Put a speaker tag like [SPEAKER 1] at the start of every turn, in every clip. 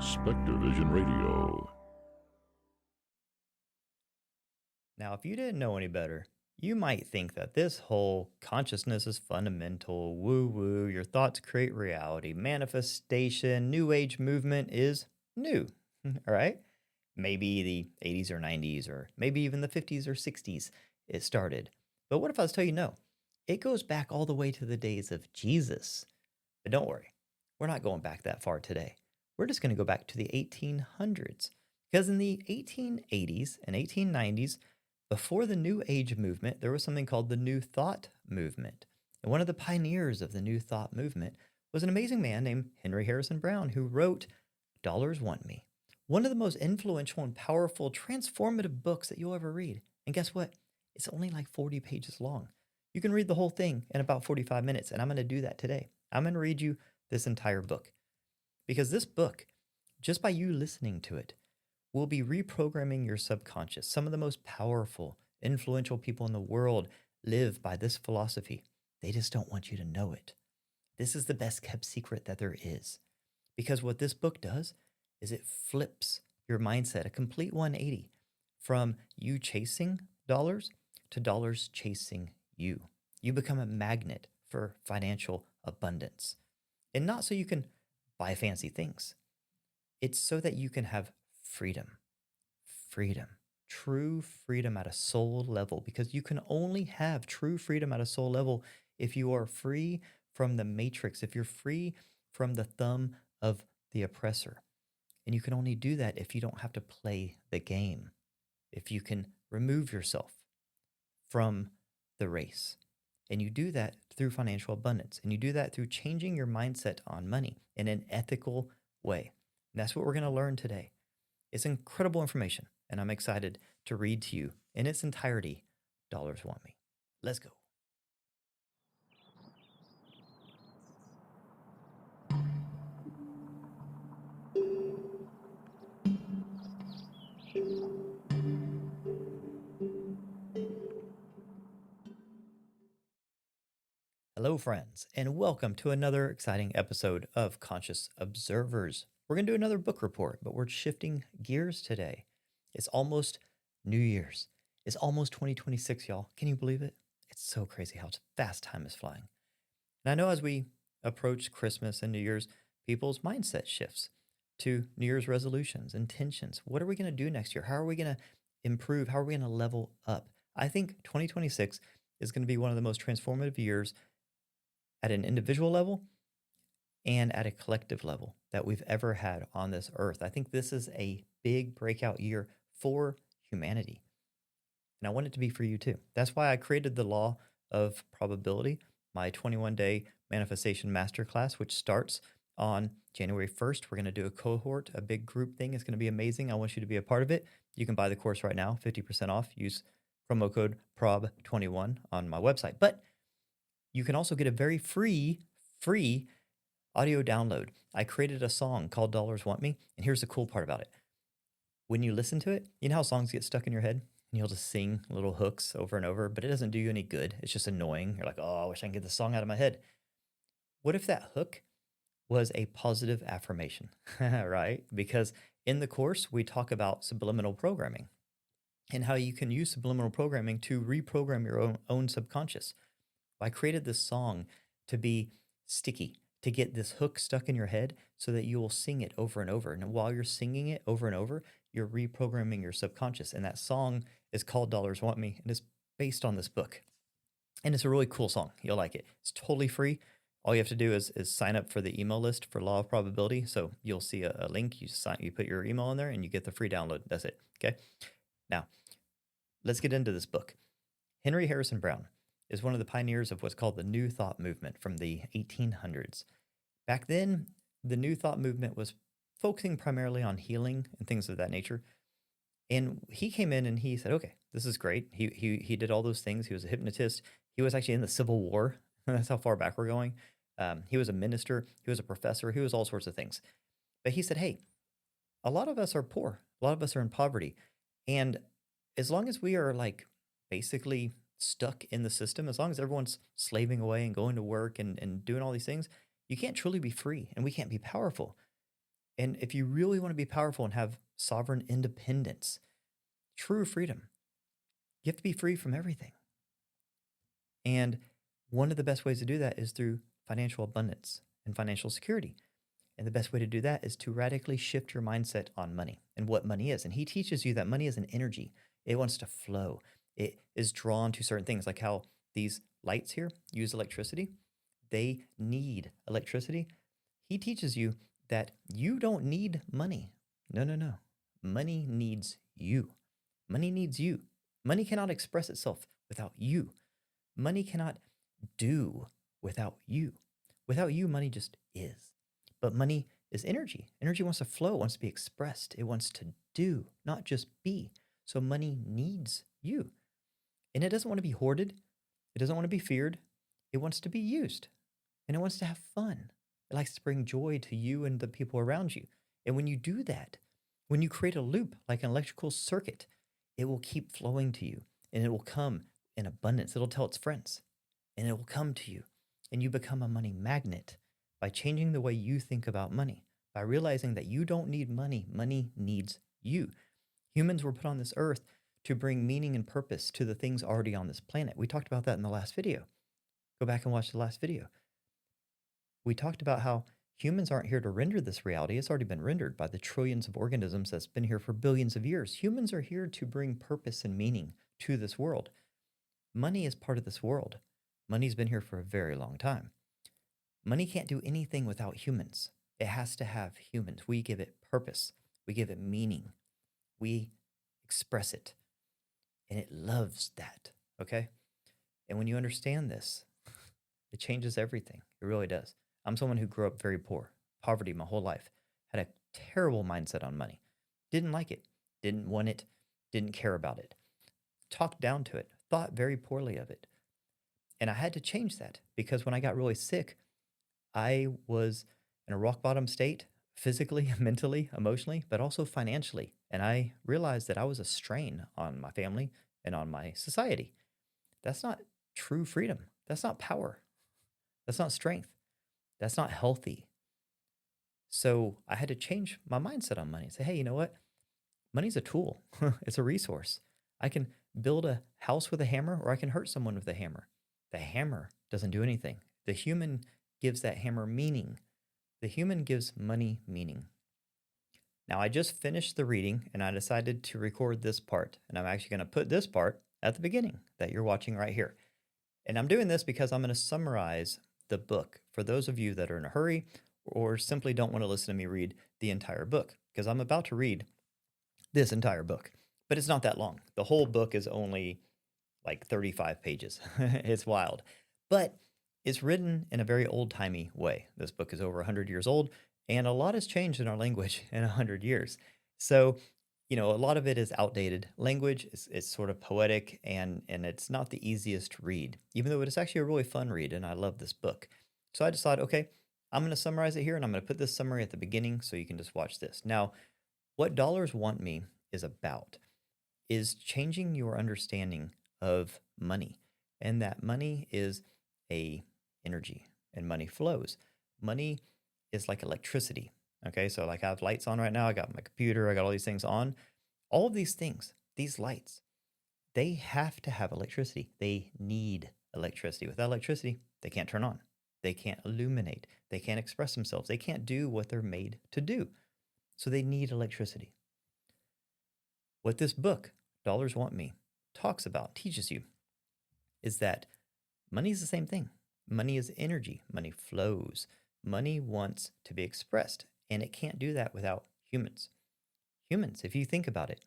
[SPEAKER 1] Spectrovision Radio.
[SPEAKER 2] Now, if you didn't know any better, you might think that this whole consciousness is fundamental, woo woo, your thoughts create reality, manifestation, new age movement is new. All right? Maybe the 80s or 90s, or maybe even the 50s or 60s it started. But what if I was to tell you no? It goes back all the way to the days of Jesus. But don't worry, we're not going back that far today. We're just going to go back to the 1800s. Because in the 1880s and 1890s, before the New Age movement, there was something called the New Thought movement. And one of the pioneers of the New Thought movement was an amazing man named Henry Harrison Brown, who wrote Dollars Want Me, one of the most influential and powerful, transformative books that you'll ever read. And guess what? It's only like 40 pages long. You can read the whole thing in about 45 minutes, and I'm going to do that today. I'm going to read you this entire book. Because this book, just by you listening to it, will be reprogramming your subconscious. Some of the most powerful, influential people in the world live by this philosophy. They just don't want you to know it. This is the best kept secret that there is. Because what this book does is it flips your mindset, a complete 180, from you chasing dollars to dollars chasing you. You become a magnet for financial abundance. And not so you can buy fancy things. It's so that you can have freedom, true freedom at a soul level, because you can only have true freedom at a soul level if you are free from the matrix, if you're free from the thumb of the oppressor. And you can only do that if you don't have to play the game, if you can remove yourself from the race. And you do that through financial abundance. And you do that through changing your mindset on money in an ethical way. And that's what we're going to learn today. It's incredible information, and I'm excited to read to you in its entirety, Dollars Want Me. Let's go. Hello, friends, and welcome to another exciting episode of Conscious Observers. We're going to do another book report, but we're shifting gears today. It's almost New Year's. It's almost 2026, y'all. Can you believe it? It's so crazy how fast time is flying. And I know as we approach Christmas and New Year's, people's mindset shifts to New Year's resolutions, intentions. What are we going to do next year? How are we going to improve? How are we going to level up? I think 2026 is going to be one of the most transformative years at an individual level and at a collective level that we've ever had on this earth. I think this is a big breakout year for humanity. And I want it to be for you too. That's why I created the law of probability, my 21-day manifestation masterclass, which starts on January 1st. We're going to do a cohort, a big group thing. It's going to be amazing. I want you to be a part of it. You can buy the course right now, 50% off. Use promo code PROB21 on my website. But you can also get a very free audio download. I created a song called Dollars Want Me. And here's the cool part about it. When you listen to it, you know how songs get stuck in your head? And you'll just sing little hooks over and over, but it doesn't do you any good. It's just annoying. You're like, oh, I wish I can get this song out of my head. What if that hook was a positive affirmation, right? Because in the course, we talk about subliminal programming and how you can use subliminal programming to reprogram your own subconscious. I created this song to be sticky, to get this hook stuck in your head so that you will sing it over and over. And while you're singing it over and over, you're reprogramming your subconscious. And that song is called Dollars Want Me, and it's based on this book. And it's a really cool song. You'll like it. It's totally free. All you have to do is sign up for the email list for Law of Probability. So you'll see a link. You put your email in there, and you get the free download. That's it. Okay. Now, let's get into this book. Henry Harrison Brown is one of the pioneers of what's called the New Thought movement from the 1800s. Back then, the New Thought movement was focusing primarily on healing and things of that nature. And he came in and he said, okay, this is great. He did all those things. He was a hypnotist. He was actually in the Civil War. That's how far back we're going. He was a minister. He was a professor. He was all sorts of things. But he said, hey, a lot of us are poor. A lot of us are in poverty. And as long as we are like basically stuck in the system, as long as everyone's slaving away and going to work and doing all these things, you can't truly be free and we can't be powerful. And if you really want to be powerful and have sovereign independence, true freedom, you have to be free from everything. And one of the best ways to do that is through financial abundance and financial security. And the best way to do that is to radically shift your mindset on money and what money is. And he teaches you that money is an energy. It wants to flow. It is drawn to certain things, like how these lights here use electricity. They need electricity. He teaches you that you don't need money. No, no, no. Money needs you. Money needs you. Money cannot express itself without you. Money cannot do without you. Without you, money just is. But money is energy. Energy wants to flow, wants to be expressed. It wants to do, not just be. So money needs you. And it doesn't want to be hoarded. It doesn't want to be feared. It wants to be used. And it wants to have fun. It likes to bring joy to you and the people around you. And when you do that, when you create a loop like an electrical circuit, it will keep flowing to you and it will come in abundance. It'll tell its friends and it will come to you. And you become a money magnet by changing the way you think about money, by realizing that you don't need money. Money needs you. Humans were put on this earth to bring meaning and purpose to the things already on this planet. We talked about that in the last video. Go back and watch the last video. We talked about how humans aren't here to render this reality. It's already been rendered by the trillions of organisms that's been here for billions of years. Humans are here to bring purpose and meaning to this world. Money is part of this world. Money's been here for a very long time. Money can't do anything without humans. It has to have humans. We give it purpose. We give it meaning. We express it. And it loves that, okay? And when you understand this, it changes everything. It really does. I'm someone who grew up very poor, poverty my whole life, had a terrible mindset on money, didn't like it, didn't want it, didn't care about it, talked down to it, thought very poorly of it. And I had to change that because when I got really sick, I was in a rock bottom state, physically, mentally, emotionally, but also financially. And I realized that I was a strain on my family and on my society. That's not true freedom. That's not power. That's not strength. That's not healthy. So I had to change my mindset on money. Say, hey, you know what? Money's a tool. It's a resource. I can build a house with a hammer or I can hurt someone with a hammer. The hammer doesn't do anything. The human gives that hammer meaning. The human gives money meaning. Now, I just finished the reading and I decided to record this part. And I'm actually going to put this part at the beginning that you're watching right here. And I'm doing this because I'm going to summarize the book for those of you that are in a hurry or simply don't want to listen to me read the entire book, because I'm about to read this entire book, but it's not that long. The whole book is only like 35 pages. It's wild, but it's written in a very old-timey way. This book is over 100 years old, and a lot has changed in our language in 100 years. So, a lot of it is outdated language. It's sort of poetic, and it's not the easiest read, even though it is actually a really fun read, and I love this book. So I decided, okay, I'm going to summarize it here, and I'm going to put this summary at the beginning so you can just watch this. Now, what Dollars Want Me is about is changing your understanding of money, and that money is a energy, and money flows. Money is like electricity. Okay, so like I have lights on right now. I got my computer. I got all these things on. All of these things, these lights, they have to have electricity. They need electricity. Without electricity, they can't turn on. They can't illuminate. They can't express themselves. They can't do what they're made to do. So they need electricity. What this book, Dollars Want Me, talks about, teaches you, is that money is the same thing. Money is energy. Money flows. Money wants to be expressed, and it can't do that without humans. Humans, if you think about it,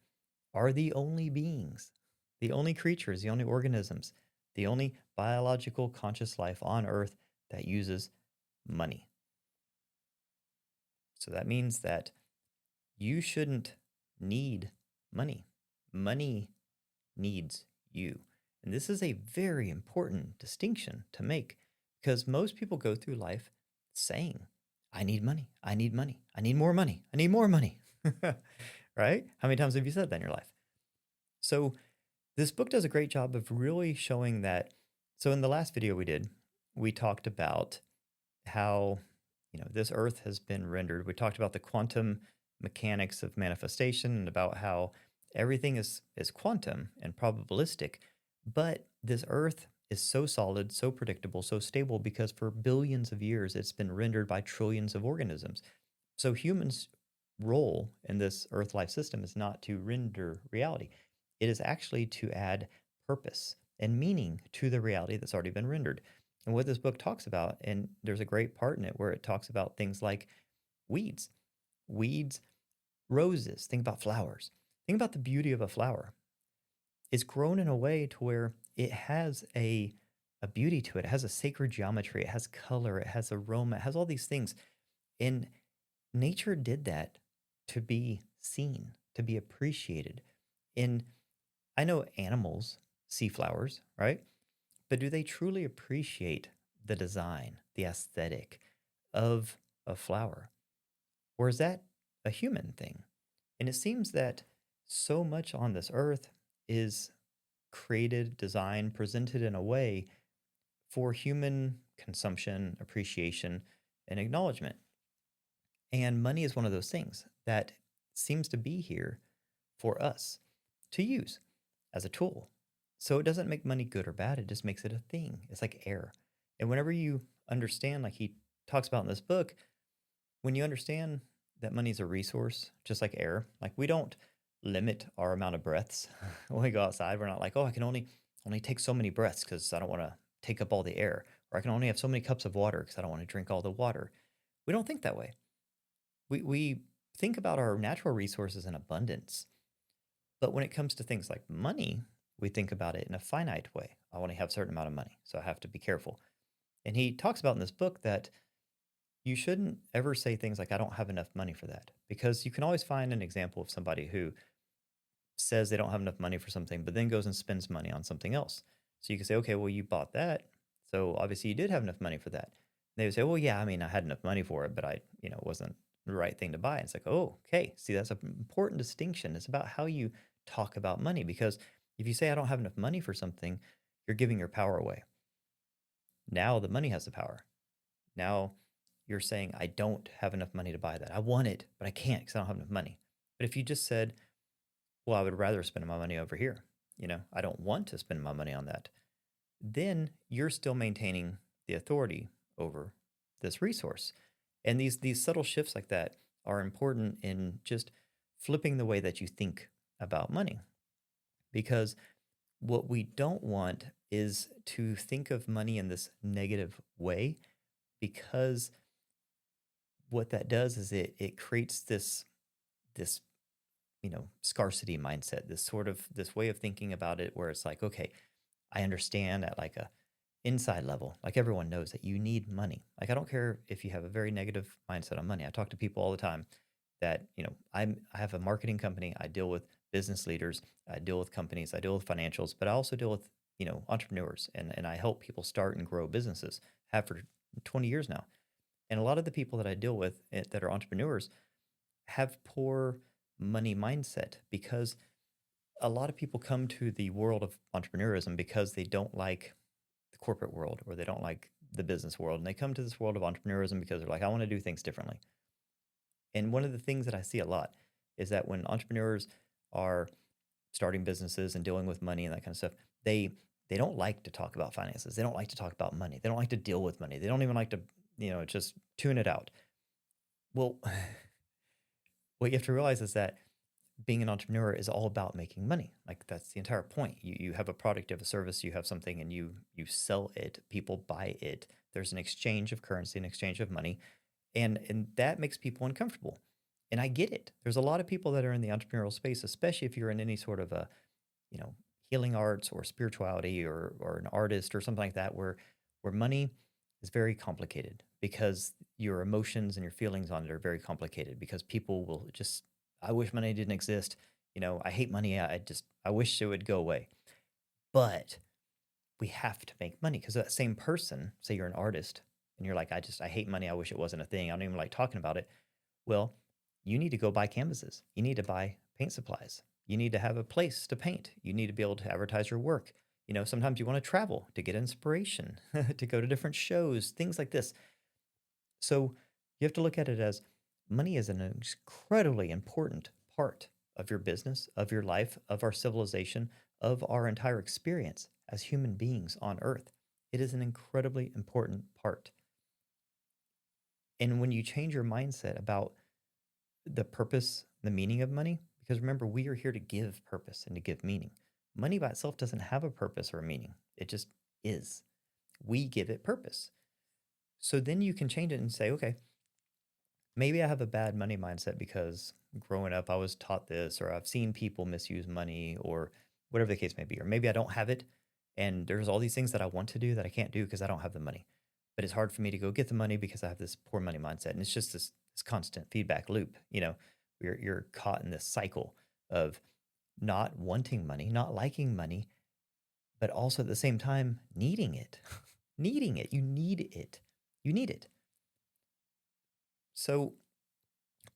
[SPEAKER 2] are the only beings, the only creatures, the only organisms, the only biological conscious life on Earth that uses money. So that means that you shouldn't need money. Money needs you. And this is a very important distinction to make, because most people go through life saying, I need money, I need money, I need more money, I need more money. Right? How many times have you said that in your life? So this book does a great job of really showing that. So in the last video we did, we talked about how this earth has been rendered. We talked about the quantum mechanics of manifestation and about how everything is quantum and probabilistic, but this earth is so solid, so predictable, so stable because for billions of years it's been rendered by trillions of organisms. So humans' role in this earth life system is not to render reality. It is actually to add purpose and meaning to the reality that's already been rendered. And what this book talks about, and there's a great part in it where it talks about things like weeds, weeds, roses, think about flowers. Think about the beauty of a flower. It's grown in a way to where it has a beauty to it. It has a sacred geometry, it has color, it has aroma, it has all these things. And nature did that to be seen, to be appreciated. And I know animals see flowers, right? But do they truly appreciate the design, the aesthetic of a flower? Or is that a human thing? And it seems that so much on this earth is created, designed, presented in a way for human consumption, appreciation, and acknowledgement. And money is one of those things that seems to be here for us to use as a tool. So it doesn't make money good or bad, it just makes it a thing. It's like air. And whenever you understand, like he talks about in this book, when you understand that money is a resource, just like air, like we don't limit our amount of breaths when we go outside. We're not like, oh, I can only take so many breaths because I don't want to take up all the air, or I can only have so many cups of water because I don't want to drink all the water. We don't think that way. We think about our natural resources in abundance, but when it comes to things like money, we think about it in a finite way. I want to have a certain amount of money, so I have to be careful. And he talks about in this book that you shouldn't ever say things like, I don't have enough money for that, because you can always find an example of somebody who says they don't have enough money for something, but then goes and spends money on something else. So you can say, okay, well, you bought that. So obviously you did have enough money for that. They would say, well, yeah, I mean, I had enough money for it, but it wasn't the right thing to buy. And it's like, oh, okay. See, that's an important distinction. It's about how you talk about money, because if you say, I don't have enough money for something, you're giving your power away. Now the money has the power. Now you're saying, I don't have enough money to buy that. I want it, but I can't because I don't have enough money. But if you just said, well, I would rather spend my money over here, I don't want to spend my money on that, then you're still maintaining the authority over this resource. And these subtle shifts like that are important in just flipping the way that you think about money. Because what we don't want is to think of money in this negative way, because what that does is it creates this scarcity mindset, this sort of this way of thinking about it where it's like, okay, I understand at like a inside level, like everyone knows that you need money. Like I don't care if you have a very negative mindset on money. I talk to people all the time that, I have a marketing company, I deal with business leaders, I deal with companies, I deal with financials, but I also deal with, entrepreneurs, and I help people start and grow businesses. Have for 20 years now. And a lot of the people that I deal with that are entrepreneurs have poor money mindset, because a lot of people come to the world of entrepreneurism because they don't like the corporate world, or they don't like the business world. And they come to this world of entrepreneurism because they're like, I want to do things differently. And one of the things that I see a lot is that when entrepreneurs are starting businesses and dealing with money and that kind of stuff, they don't like to talk about finances. They don't like to talk about money. They don't like to deal with money. They don't even like to, just tune it out. Well, what you have to realize is that being an entrepreneur is all about making money. Like that's the entire point. You have a product, you have a service, you have something, and you sell it. People buy it. There's an exchange of currency, an exchange of money, and that makes people uncomfortable. And I get it. There's a lot of people that are in the entrepreneurial space, especially if you're in any sort of a, you know, healing arts or spirituality, or an artist or something like that, where money is very complicated, because your emotions and your feelings on it are very complicated, because people will just, I wish money didn't exist. I hate money. I wish it would go away. But we have to make money, because that same person, say you're an artist and you're like, I hate money. I wish it wasn't a thing. I don't even like talking about it. Well, you need to go buy canvases. You need to buy paint supplies. You need to have a place to paint. You need to be able to advertise your work. Sometimes you want to travel to get inspiration, to go to different shows, things like this. So You have to look at it as money is an incredibly important part of your business, of your life, of our civilization, of our entire experience as human beings on earth. It is an incredibly important part. And when you change your mindset about the purpose, the meaning of money, because remember, we are here to give purpose and to give meaning. Money by itself doesn't have a purpose or a meaning, it just is. We give it purpose. So then you can change it and say, okay, maybe I have a bad money mindset because growing up I was taught this, or I've seen people misuse money, or whatever the case may be. Or maybe I don't have it and there's all these things that I want to do that I can't do because I don't have the money. But it's hard for me to go get the money because I have this poor money mindset. And it's just this constant feedback loop. You're caught in this cycle of not wanting money, not liking money, but also at the same time needing it. Needing it. You need it. You need it. So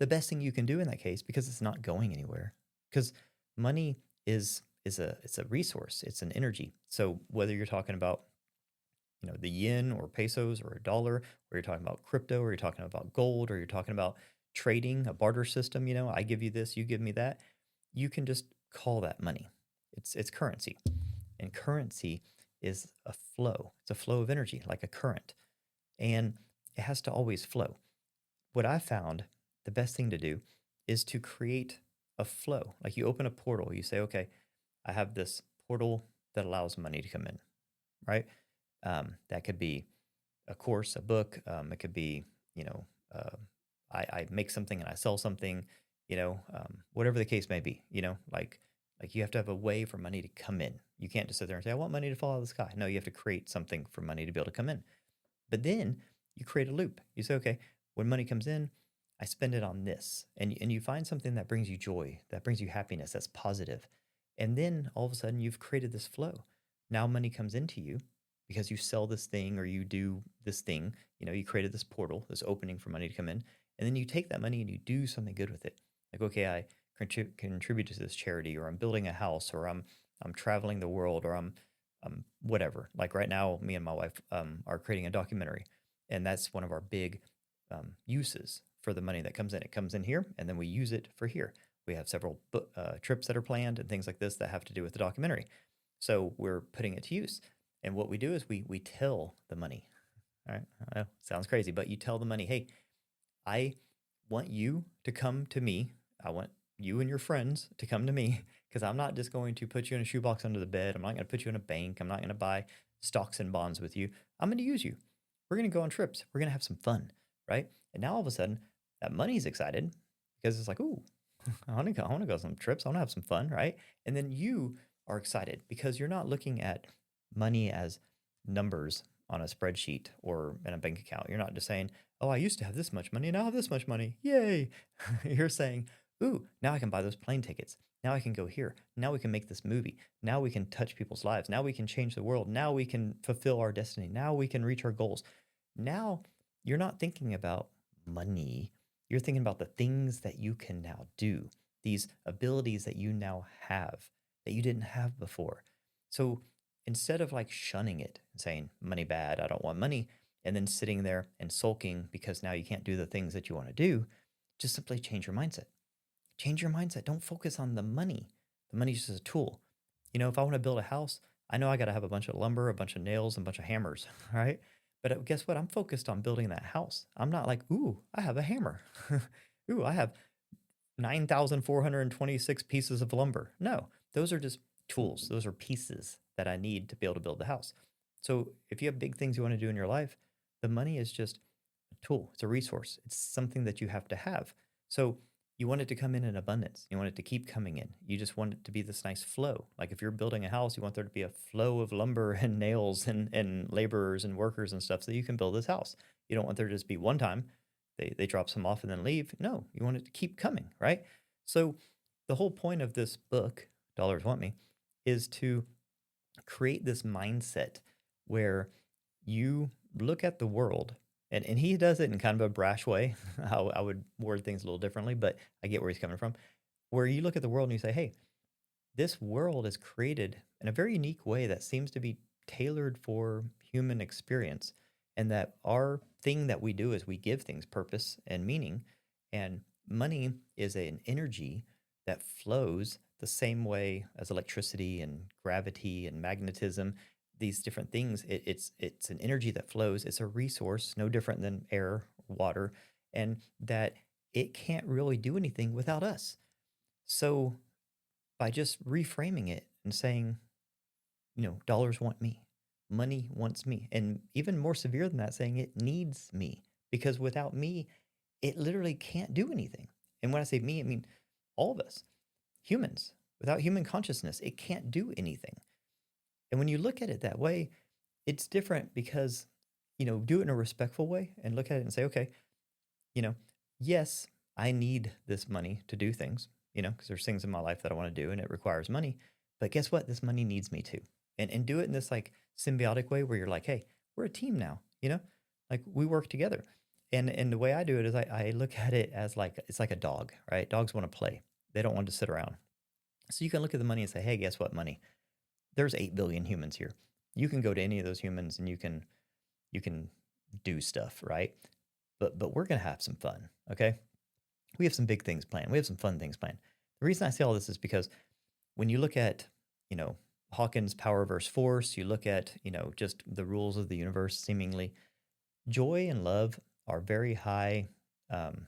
[SPEAKER 2] the best thing you can do in that case, because it's not going anywhere, because money is a resource, it's an energy. So whether you're talking about the yen or pesos or a dollar, or you're talking about crypto, or you're talking about gold, or you're talking about trading, a barter system, I give you this, you give me that, you can just call that money. It's currency. And currency is a flow. It's a flow of energy, like a current. And it has to always flow. What I found the best thing to do is to create a flow. Like you open a portal, you say, okay, I have this portal that allows money to come in, right? That could be a course, a book. It could be, you know, uh, I make something and I sell something, whatever the case may be, like you have to have a way for money to come in. You can't just sit there and say, I want money to fall out of the sky. No, you have to create something for money to be able to come in. But then you create a loop. You say, okay, when money comes in, I spend it on this. And you find something that brings you joy, that brings you happiness, that's positive. And then all of a sudden you've created this flow. Now money comes into you because you sell this thing or you do this thing. You created this portal, this opening for money to come in. And then you take that money and you do something good with it. Like, okay, I contribute to this charity, or I'm building a house, or I'm traveling the world, or I'm whatever. Like right now, me and my wife are creating a documentary, and that's one of our big uses for the money that comes in. It comes in here, and then we use it for here. We have several trips that are planned and things like this that have to do with the documentary. So we're putting it to use. And what we do is we tell the money. All right, I know, sounds crazy, but you tell the money, hey, I want you to come to me. I want you and your friends to come to me, because I'm not just going to put you in a shoebox under the bed. I'm not going to put you in a bank. I'm not going to buy stocks and bonds with you. I'm going to use you. We're going to go on trips. We're going to have some fun, right? And now all of a sudden, that money's excited because it's like, ooh, I want to go on some trips. I want to have some fun, right? And then you are excited because you're not looking at money as numbers on a spreadsheet or in a bank account. You're not just saying, oh, I used to have this much money and now I have this much money. Yay. You're saying, ooh, now I can buy those plane tickets. Now I can go here. Now we can make this movie. Now we can touch people's lives. Now we can change the world. Now we can fulfill our destiny. Now we can reach our goals. Now you're not thinking about money. You're thinking about the things that you can now do, these abilities that you now have that you didn't have before. So instead of like shunning it and saying, money bad, I don't want money, and then sitting there and sulking because now you can't do the things that you want to do, just simply change your mindset. Change your mindset. Don't focus on the money. The money's just a tool. If I want to build a house, I know I got to have a bunch of lumber, a bunch of nails, and a bunch of hammers, right? But guess what? I'm focused on building that house. I'm not like, ooh, I have a hammer. Ooh, I have 9,426 pieces of lumber. No, those are just tools. Those are pieces that I need to be able to build the house. So if you have big things you want to do in your life, the money is just a tool. It's a resource. It's something that you have to have. So you want it to come in abundance. You want it to keep coming in. You just want it to be this nice flow. Like if you're building a house, you want there to be a flow of lumber and nails and laborers and workers and stuff so that you can build this house. You don't want there to just be one time they drop some off and then leave. No, you want it to keep coming, right? So the whole point of this book, Dollars Want Me, is to create this mindset where you look at the world, and he does it in kind of a brash way. How I would word things a little differently, but I get where he's coming from. Where you look at the world and you say, hey, this world is created in a very unique way that seems to be tailored for human experience. and that our thing that we do is we give things purpose and meaning. And money is an energy that flows the same way as electricity and gravity and magnetism. These different things, it's an energy that flows. It's a resource, no different than air, water, and that it can't really do anything without us. So by just reframing it and saying, dollars want me, money wants me, and even more severe than that, saying it needs me, because without me, it literally can't do anything. And when I say me, I mean all of us, humans. Without human consciousness, it can't do anything. And when you look at it that way, it's different because, do it in a respectful way and look at it and say, okay, you know, yes, I need this money to do things, because there's things in my life that I want to do and it requires money. But guess what? This money needs me too. And do it in this like symbiotic way where you're like, hey, we're a team now, like we work together. And the way I do it is I look at it as like it's like a dog, right? Dogs want to play. They don't want to sit around. So you can look at the money and say, hey, guess what, money? There's 8 billion humans here. You can go to any of those humans and you can do stuff, right? But we're gonna have some fun, okay? We have some big things planned. We have some fun things planned. The reason I say all this is because when you look at, you know, Hawkins' power versus force, you look at, just the rules of the universe seemingly, joy and love are very high, um,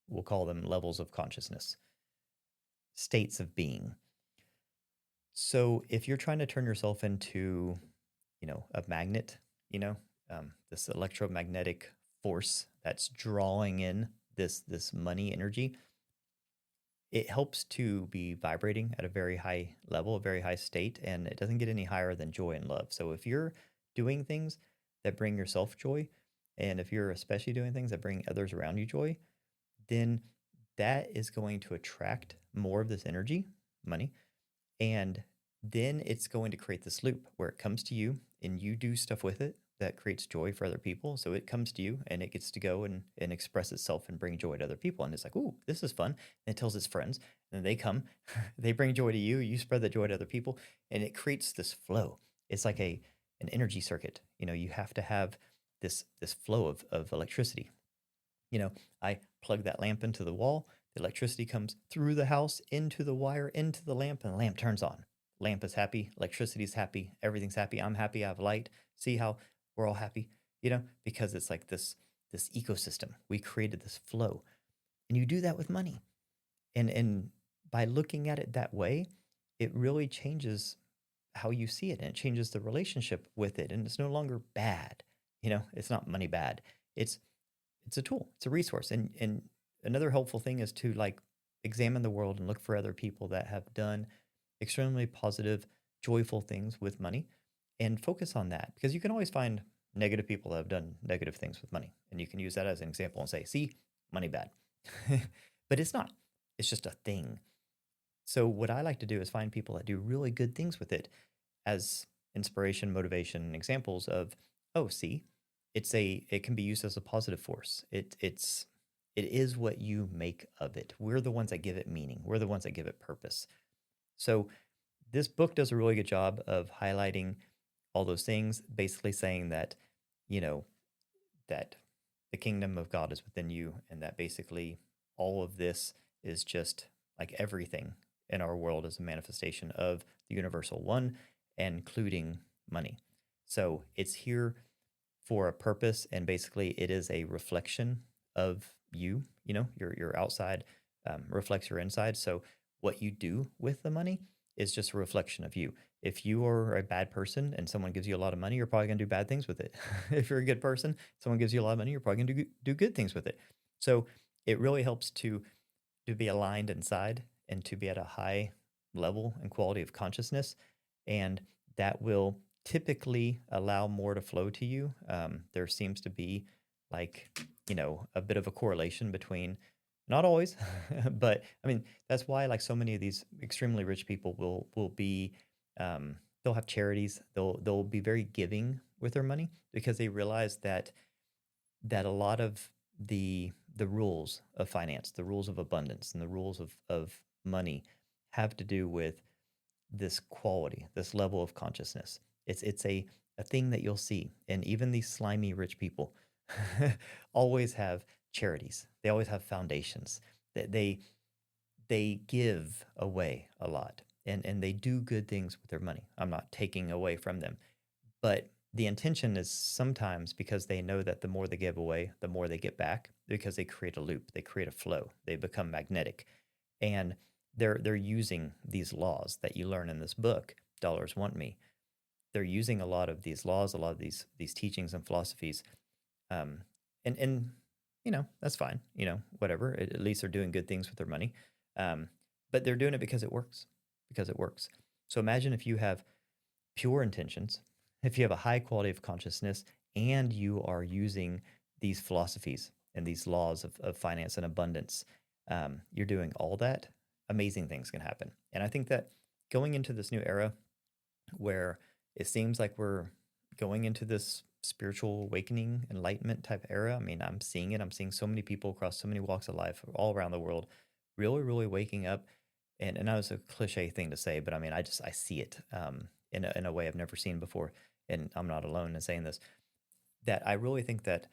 [SPEAKER 2] we'll call them levels of consciousness, states of being. So if you're trying to turn yourself into, a magnet, this electromagnetic force that's drawing in this money energy, it helps to be vibrating at a very high level, a very high state, and it doesn't get any higher than joy and love. So if you're doing things that bring yourself joy, and if you're especially doing things that bring others around you joy, then that is going to attract more of this energy, money, and then it's going to create this loop where it comes to you and you do stuff with it that creates joy for other people. So it comes to you and it gets to go and express itself and bring joy to other people. And it's like, ooh, this is fun. And it tells its friends, and then they come, they bring joy to you, you spread that joy to other people, and it creates this flow. It's like an energy circuit. You have to have this flow of electricity. I plug that lamp into the wall, the electricity comes through the house, into the wire, into the lamp, and the lamp turns on. Lamp is happy, electricity's happy, everything's happy. I'm happy, I have light. See how we're all happy, because it's like this ecosystem. We created this flow. And you do that with money. And by looking at it that way, it really changes how you see it, and it changes the relationship with it. And it's no longer bad. It's not money bad. It's a tool, it's a resource. And another helpful thing is to like examine the world and look for other people that have done extremely positive, joyful things with money and focus on that, because you can always find negative people that have done negative things with money. And you can use that as an example and say, see, money bad. But it's not, it's just a thing. So what I like to do is find people that do really good things with it as inspiration, motivation, examples of, oh, see, it can be used as a positive force. It is what you make of it. We're the ones that give it meaning. We're the ones that give it purpose. So this book does a really good job of highlighting all those things, basically saying that, you know, that the kingdom of God is within you, and that basically all of this is just like everything in our world is a manifestation of the universal one, including money. So it's here for a purpose, and basically it is a reflection of you. Your outside reflects your inside. So what you do with the money is just a reflection of you. If you are a bad person and someone gives you a lot of money, you're probably going to do bad things with it. If you're a good person, someone gives you a lot of money, you're probably going to do good things with it. So it really helps to be aligned inside and to be at a high level and quality of consciousness, and that will typically allow more to flow to you. There seems to be like, a bit of a correlation between, not always, but I mean, that's why like so many of these extremely rich people will be, they'll have charities. They'll be very giving with their money because they realize that a lot of the rules of finance, the rules of abundance, and the rules of money have to do with this quality, this level of consciousness. It's a thing that you'll see, and even these slimy rich people always have charities. They always have foundations. They give away a lot, and they do good things with their money. I'm not taking away from them, but the intention is sometimes because they know that the more they give away, the more they get back because they create a loop, they create a flow, they become magnetic. And they're using these laws that you learn in this book, Dollars Want Me. They're using a lot of these laws, a lot of these teachings and philosophies. Um, and that's fine. Whatever. At least they're doing good things with their money. Um, but they're doing it because it works. Because it works. So imagine if you have pure intentions, if you have a high quality of consciousness, and you are using these philosophies and these laws of finance and abundance, you're doing all that, amazing things can happen. And I think that going into this new era where it seems like we're going into this spiritual awakening, enlightenment type era. I mean, I'm seeing it. I'm seeing so many people across so many walks of life all around the world really, really waking up. And I know it's a cliche thing to say, but I mean, I see it in a way I've never seen before. And I'm not alone in saying this, that I really think that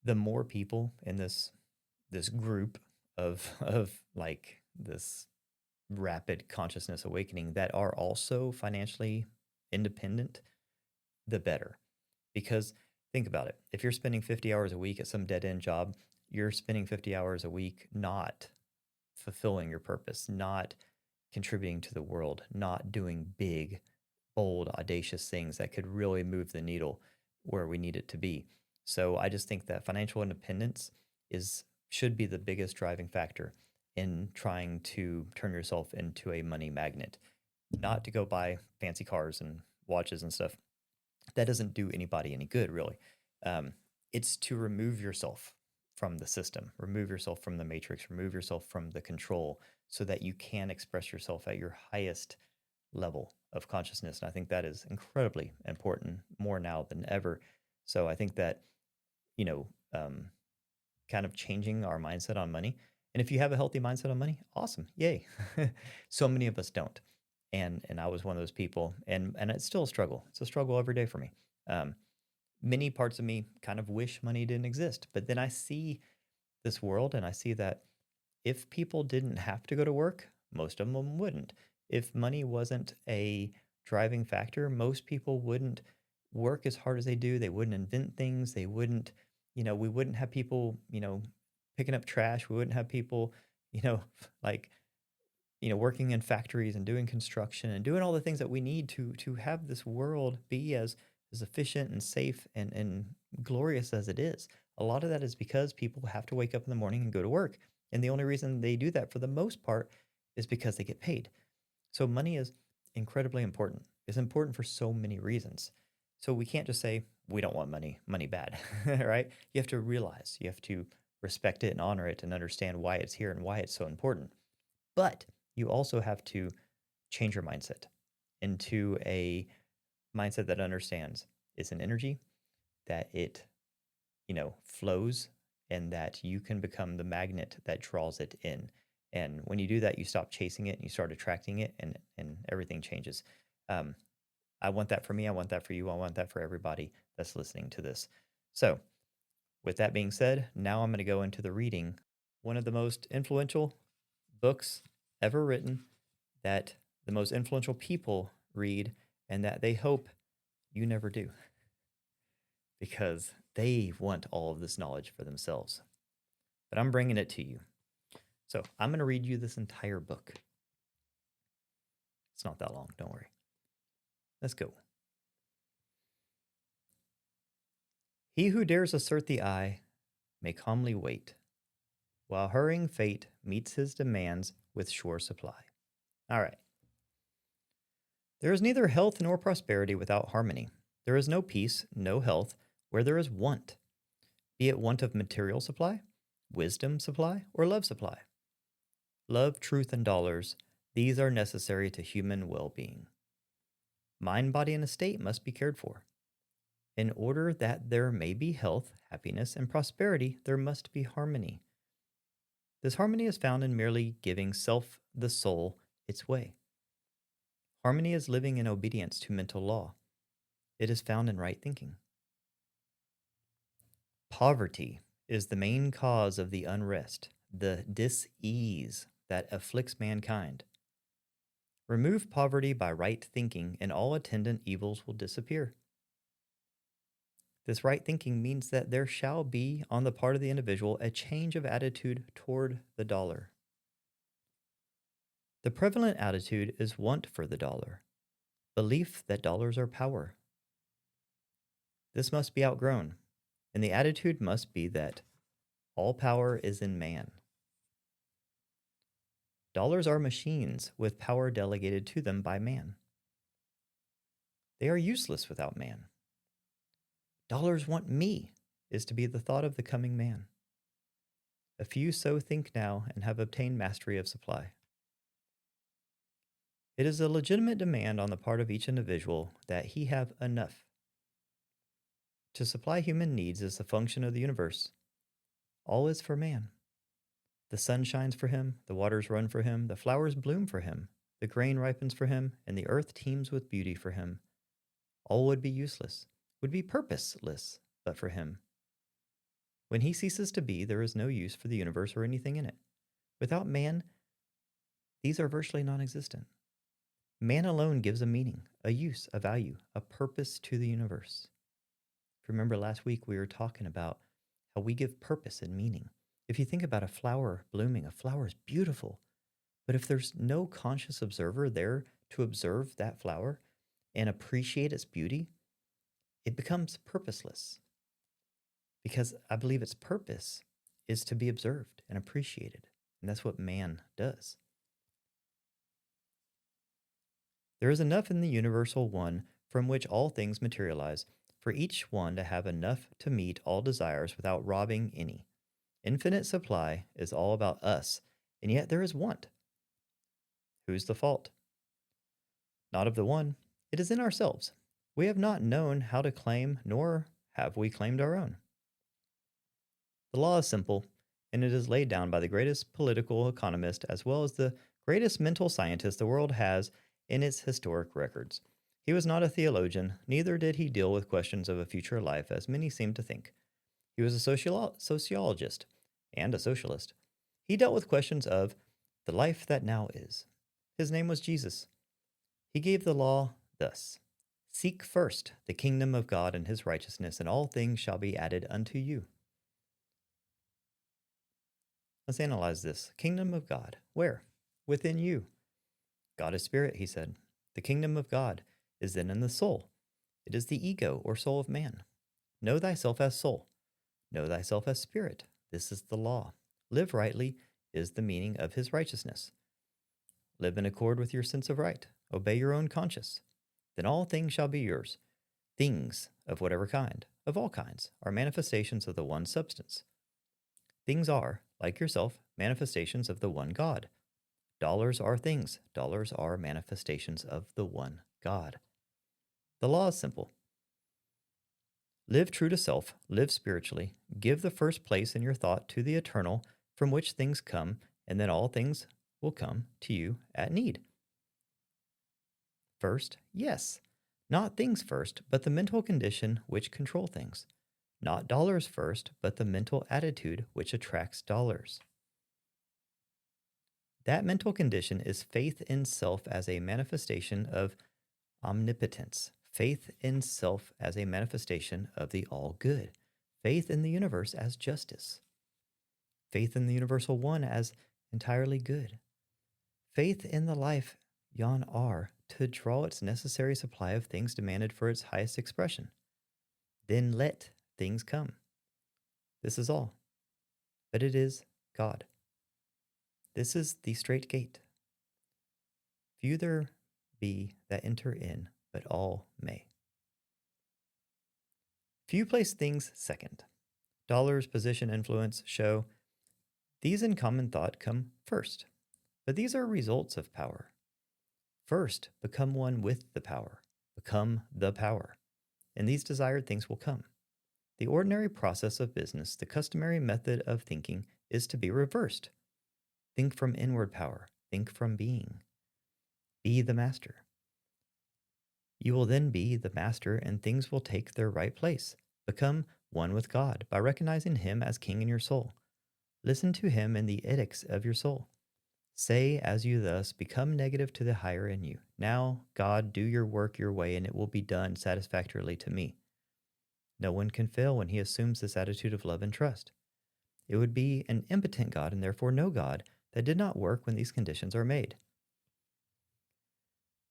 [SPEAKER 2] the more people in this group of like this rapid consciousness awakening that are also financially independent, the better. Because think about it. If you're spending 50 hours a week at some dead end job, you're spending 50 hours a week not fulfilling your purpose, not contributing to the world, not doing big, bold, audacious things that could really move the needle where we need it to be. So I just think that financial independence is should be the biggest driving factor in trying to turn yourself into a money magnet, not to go buy fancy cars and watches and stuff. That doesn't do anybody any good, really. Um, it's to remove yourself from the system, remove yourself from the matrix, remove yourself from the control so that you can express yourself at your highest level of consciousness. And I think that is incredibly important more now than ever. So I think that, you know, um, kind of changing our mindset on money. And if you have a healthy mindset on money, awesome. Yay. So many of us don't. And I was one of those people, and it's still a struggle. It's a struggle every day for me. Um, Many parts of me kind of wish money didn't exist, but then I see this world and I see that if people didn't have to go to work, most of them wouldn't. If money wasn't a driving factor, most people wouldn't work as hard as they do. They wouldn't invent things. They wouldn't, we wouldn't have people, picking up trash. We wouldn't have people, like, working in factories and doing construction and doing all the things that we need to have this world be as efficient and safe and glorious as it is. A lot of that is because people have to wake up in the morning and go to work. And the only reason they do that for the most part is because they get paid. So money is incredibly important. It's important for so many reasons. So we can't just say we don't want money bad, right? You have to realize, you have to respect it and honor it and understand why it's here and why it's so important. But you also have to change your mindset into a mindset that understands it's an energy, that it, flows, and that you can become the magnet that draws it in. And when you do that, you stop chasing it and you start attracting it, and everything changes. Um, I want that for me. I want that for you. I want that for everybody that's listening to this. So, with that being said, now I'm going to go into the reading. One of the most influential books ever written that the most influential people read and that they hope you never do because they want all of this knowledge for themselves. But I'm bringing it to you. So I'm going to read you this entire book. It's not that long, don't worry. Let's go. He who dares assert the I may calmly wait, while hurrying fate meets his demands with sure supply. All right. There is neither health nor prosperity without harmony. There is no peace, no health, where there is want, be it want of material supply, wisdom supply, or love supply. Love, truth, and dollars, these are necessary to human well-being. Mind, body, and estate must be cared for. In order that there may be health, happiness, and prosperity, there must be harmony. This harmony is found in merely giving self, the soul, its way. Harmony is living in obedience to mental law. It is found in right thinking. Poverty is the main cause of the unrest, the dis-ease that afflicts mankind. Remove poverty by right thinking, and all attendant evils will disappear. This right thinking means that there shall be, on the part of the individual, a change of attitude toward the dollar. The prevalent attitude is want for the dollar, belief that dollars are power. This must be outgrown, and the attitude must be that all power is in man. Dollars are machines with power delegated to them by man. They are useless without man. Dollars want me is to be the thought of the coming man. A few so think now and have obtained mastery of supply. It is a legitimate demand on the part of each individual that he have enough. To supply human needs is the function of the universe. All is for man. The sun shines for him, the waters run for him, the flowers bloom for him, the grain ripens for him, and the earth teems with beauty for him. All would be useless, would be purposeless, but for him. When he ceases to be, there is no use for the universe or anything in it. Without man, these are virtually non-existent. Man alone gives a meaning, a use, a value, a purpose to the universe. If you remember last week, we were talking about how we give purpose and meaning. If you think about a flower blooming, a flower is beautiful. But if there's no conscious observer there to observe that flower and appreciate its beauty, it becomes purposeless. Because I believe its purpose is to be observed and appreciated. And that's what man does. There is enough in the universal one from which all things materialize, for each one to have enough to meet all desires without robbing any. Infinite supply is all about us, and yet there is want. Whose the fault? Not of the one. It is in ourselves. We have not known how to claim, nor have we claimed our own. The law is simple, and it is laid down by the greatest political economist as well as the greatest mental scientist the world has in its historic records. He was not a theologian, neither did he deal with questions of a future life, as many seem to think. He was a sociologist and a socialist. He dealt with questions of the life that now is. His name was Jesus. He gave the law thus: seek first the kingdom of God and his righteousness, and all things shall be added unto you. Let's analyze this. Kingdom of God. Where? Within you. God is spirit, he said. The kingdom of God is then in the soul. It is the ego or soul of man. Know thyself as soul. Know thyself as spirit. This is the law. Live rightly is the meaning of his righteousness. Live in accord with your sense of right. Obey your own conscience. Then all things shall be yours. Things of whatever kind, of all kinds, are manifestations of the one substance. Things are, like yourself, manifestations of the one God. Dollars are things. Dollars are manifestations of the one God. The law is simple. Live true to self, live spiritually, give the first place in your thought to the eternal from which things come, and then all things will come to you at need. First, yes, not things first, but the mental condition which control things. Not dollars first, but the mental attitude which attracts dollars. That mental condition is faith in self as a manifestation of omnipotence, faith in self as a manifestation of the all-good, faith in the universe as justice, faith in the universal one as entirely good, faith in the life yon are to draw its necessary supply of things demanded for its highest expression. Then let things come. This is all. But it is God. This is the straight gate. Few there be that enter in, but all may. Few place things second. Dollars, position, influence, show. These in common thought come first. But these are results of power. First, become one with the power. Become the power. And these desired things will come. The ordinary process of business, the customary method of thinking, is to be reversed. Think from inward power. Think from being. Be the master. You will then be the master and things will take their right place. Become one with God by recognizing Him as King in your soul. Listen to Him in the edicts of your soul. Say as you thus become negative to the higher in you, now, God, do your work your way and it will be done satisfactorily to me. No one can fail when he assumes this attitude of love and trust. It would be an impotent God and therefore no God that did not work when these conditions are made.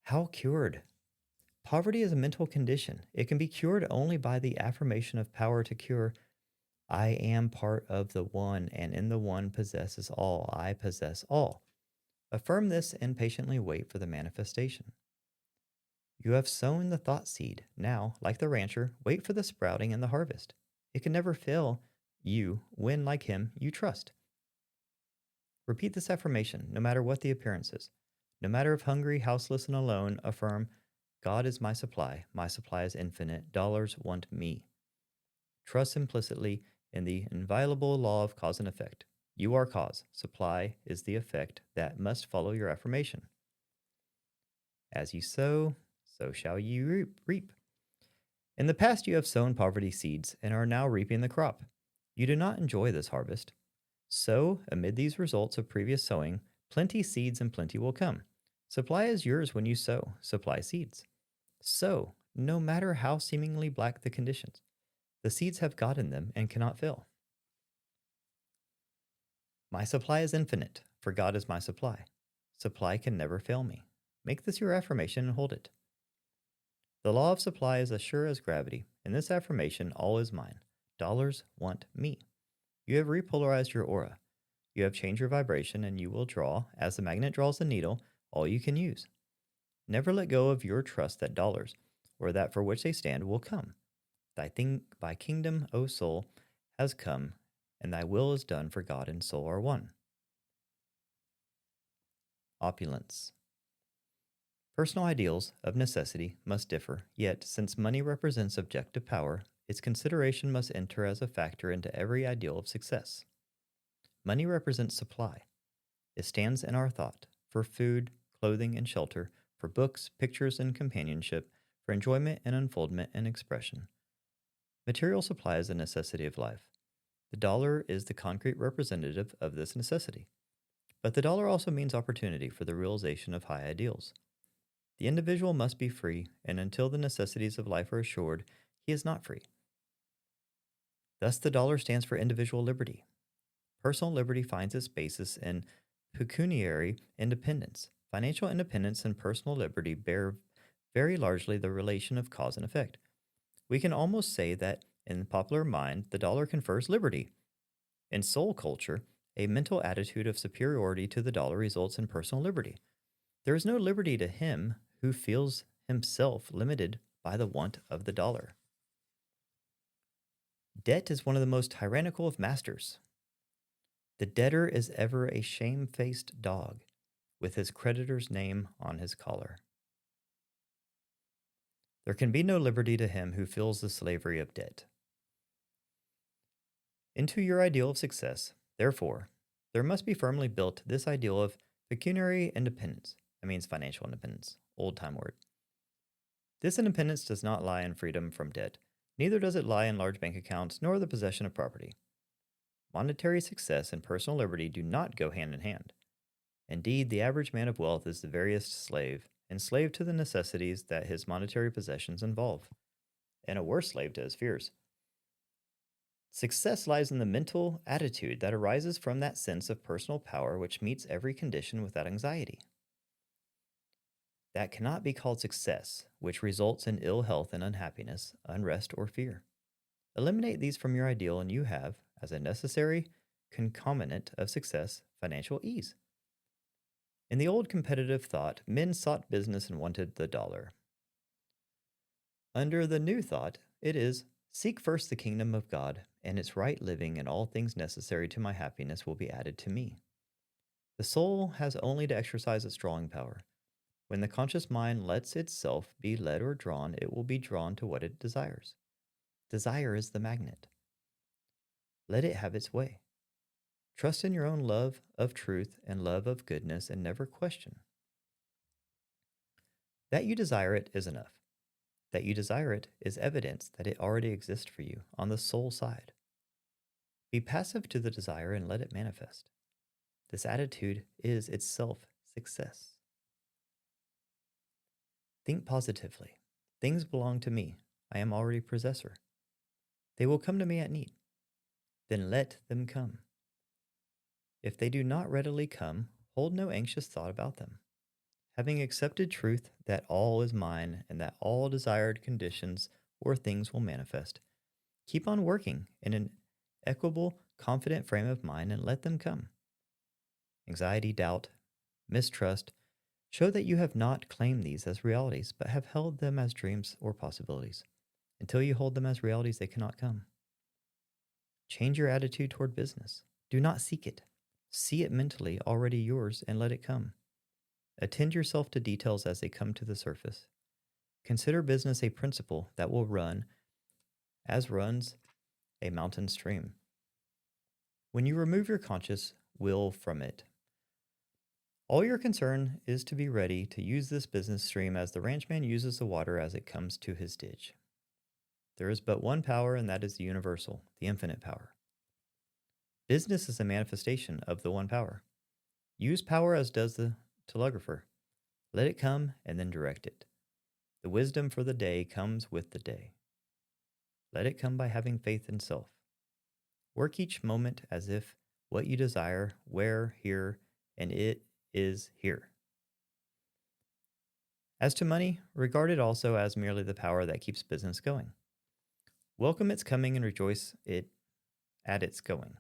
[SPEAKER 2] How cured? Poverty is a mental condition. It can be cured only by the affirmation of power to cure. I am part of the one, and in the one possesses all. I possess all. Affirm this and patiently wait for the manifestation. You have sown the thought seed. Now, like the rancher, wait for the sprouting and the harvest. It can never fail you when, like him, you trust. Repeat this affirmation, no matter what the appearances. No matter if hungry, houseless, and alone, affirm, God is my supply is infinite, dollars want me. Trust implicitly in the inviolable law of cause and effect. You are cause, supply is the effect that must follow your affirmation. As you sow, so shall you reap. In the past, you have sown poverty seeds and are now reaping the crop. You do not enjoy this harvest. Sow, amid these results of previous sowing, plenty seeds and plenty will come. Supply is yours when you sow, supply seeds. Sow, no matter how seemingly black the conditions. The seeds have God in them and cannot fail. My supply is infinite, for God is my supply. Supply can never fail me. Make this your affirmation and hold it. The law of supply is as sure as gravity. In this affirmation, all is mine. Dollars want me. You have repolarized your aura. You have changed your vibration, and you will draw, as the magnet draws the needle, all you can use. Never let go of your trust that dollars, or that for which they stand, will come. Thy kingdom, O soul, has come, and thy will is done, for God and soul are one. Opulence. Personal ideals, of necessity, must differ, yet, since money represents objective power, its consideration must enter as a factor into every ideal of success. Money represents supply. It stands in our thought for food, clothing, and shelter, for books, pictures, and companionship, for enjoyment and unfoldment and expression. Material supply is a necessity of life. The dollar is the concrete representative of this necessity. But the dollar also means opportunity for the realization of high ideals. The individual must be free, and until the necessities of life are assured, he is not free. Thus, the dollar stands for individual liberty. Personal liberty finds its basis in pecuniary independence. Financial independence and personal liberty bear very largely the relation of cause and effect. We can almost say that in the popular mind, the dollar confers liberty. In soul culture, a mental attitude of superiority to the dollar results in personal liberty. There is no liberty to him who feels himself limited by the want of the dollar. Debt is one of the most tyrannical of masters. The debtor is ever a shamefaced dog, with his creditor's name on his collar. There can be no liberty to him who feels the slavery of debt. Into your ideal of success, therefore, there must be firmly built this ideal of pecuniary independence. That means financial independence, old-time word. This independence does not lie in freedom from debt. Neither does it lie in large bank accounts nor the possession of property. Monetary success and personal liberty do not go hand in hand. Indeed, the average man of wealth is the veriest slave, enslaved to the necessities that his monetary possessions involve, and a worse slave to his fears. Success lies in the mental attitude that arises from that sense of personal power which meets every condition without anxiety. That cannot be called success, which results in ill health and unhappiness, unrest, or fear. Eliminate these from your ideal, and you have, as a necessary concomitant of success, financial ease. In the old competitive thought, men sought business and wanted the dollar. Under the new thought, it is, seek first the kingdom of God, and its right living, and all things necessary to my happiness will be added to me. The soul has only to exercise its drawing power. When the conscious mind lets itself be led or drawn, it will be drawn to what it desires. Desire is the magnet. Let it have its way. Trust in your own love of truth and love of goodness, and never question. That you desire it is enough. that you desire it is evidence that it already exists for you on the soul side. Be passive to the desire and let it manifest. This attitude is itself success. Think positively. Things belong to me. I am already possessor. They will come to me at need. Then let them come. If they do not readily come, hold no anxious thought about them. Having accepted truth that all is mine and that all desired conditions or things will manifest, keep on working in an equable, confident frame of mind and let them come. Anxiety, doubt, mistrust show that you have not claimed these as realities, but have held them as dreams or possibilities. Until you hold them as realities, they cannot come. Change your attitude toward business. Do not seek it. See it mentally already yours and let it come. Attend yourself to details as they come to the surface. Consider business a principle that will run as runs a mountain stream. When you remove your conscious will from it, all your concern is to be ready to use this business stream as the ranchman uses the water as it comes to his ditch. There is but one power, and that is the universal, the infinite power. Business is a manifestation of the one power. Use power as does the telegrapher. Let it come and then direct it. The wisdom for the day comes with the day. Let it come by having faith in self. Work each moment as if what you desire, where, here, and it is here. As to money, regard it also as merely the power that keeps business going. Welcome its coming and rejoice it at its going.